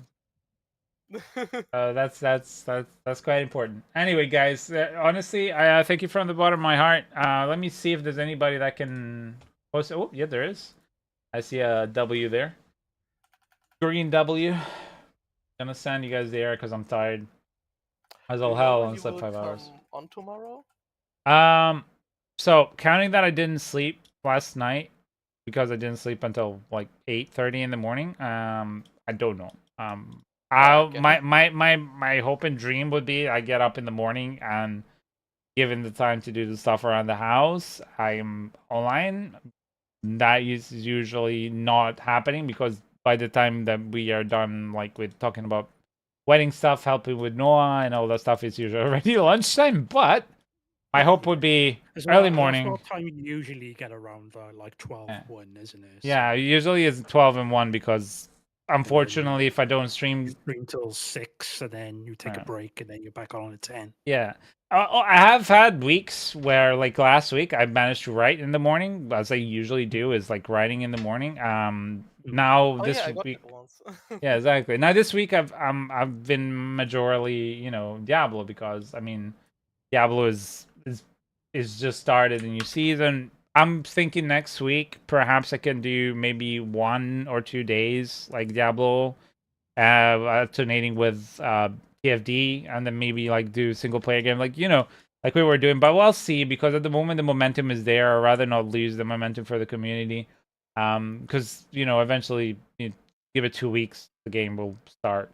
That's quite important. Anyway, guys, honestly, I thank you from the bottom of my heart. Let me see if there's anybody that can post. Oh, yeah, there is. I see a W there. Green W. Gonna send you guys there because I'm tired as all hell and slept 5 hours. On tomorrow? So counting that I didn't sleep last night because I didn't sleep until like 8:30 in the morning. I don't know. My hope and dream would be I get up in the morning, and given the time to do the stuff around the house, I'm online. That is usually not happening because by the time that we are done, like with talking about wedding stuff, helping with Noah and all that stuff, it's usually already lunchtime. But my hope would be early morning. That's what time you usually get around like 12:1, isn't it? So yeah, usually it's 12 and 1 because unfortunately, if I don't stream till 6, and then you take a break, and then you're back on at 10. Yeah, I have had weeks where, like last week, I managed to write in the morning, as I usually do, is like writing in the morning. Now this week, yeah, exactly. Now this week, I've been majorly, Diablo, because I mean, Diablo is just started a new season. I'm thinking next week, perhaps I can do maybe 1 or 2 days like Diablo, alternating with TFD, and then maybe like do single player game, like like we were doing. But we'll see, because at the moment the momentum is there. I'd rather not lose the momentum for the community, because eventually, give it 2 weeks, the game will start.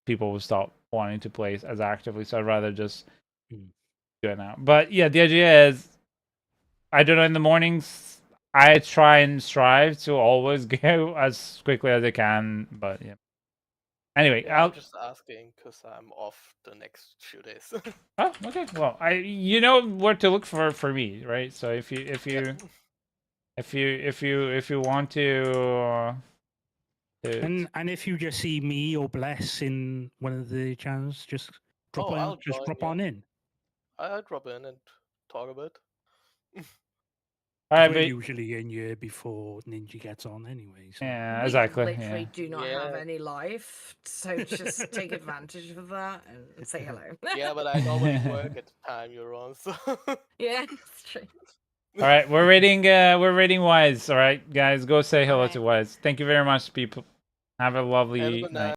People will stop wanting to play as actively. So I'd rather just do it now. But yeah, the idea is, I don't know, in the mornings I try and strive to always go as quickly as I can. But yeah. Anyway, I'm just asking because I'm off the next few days. Oh, okay. Well, you know where to look for me, right? So if you want to, and if you just see me or Bless in one of the channels, just drop on in. I'll drop in and talk a bit. We're usually in here before Ninja gets on anyway. So. Yeah, exactly. We literally do not have any life, so just take advantage of that and say hello. Yeah, but I normally work at the time you're on, so yeah, it's true. All right, we're rating Wise. All right, guys, go say hello to Wise. Thank you very much, people. Have a lovely night.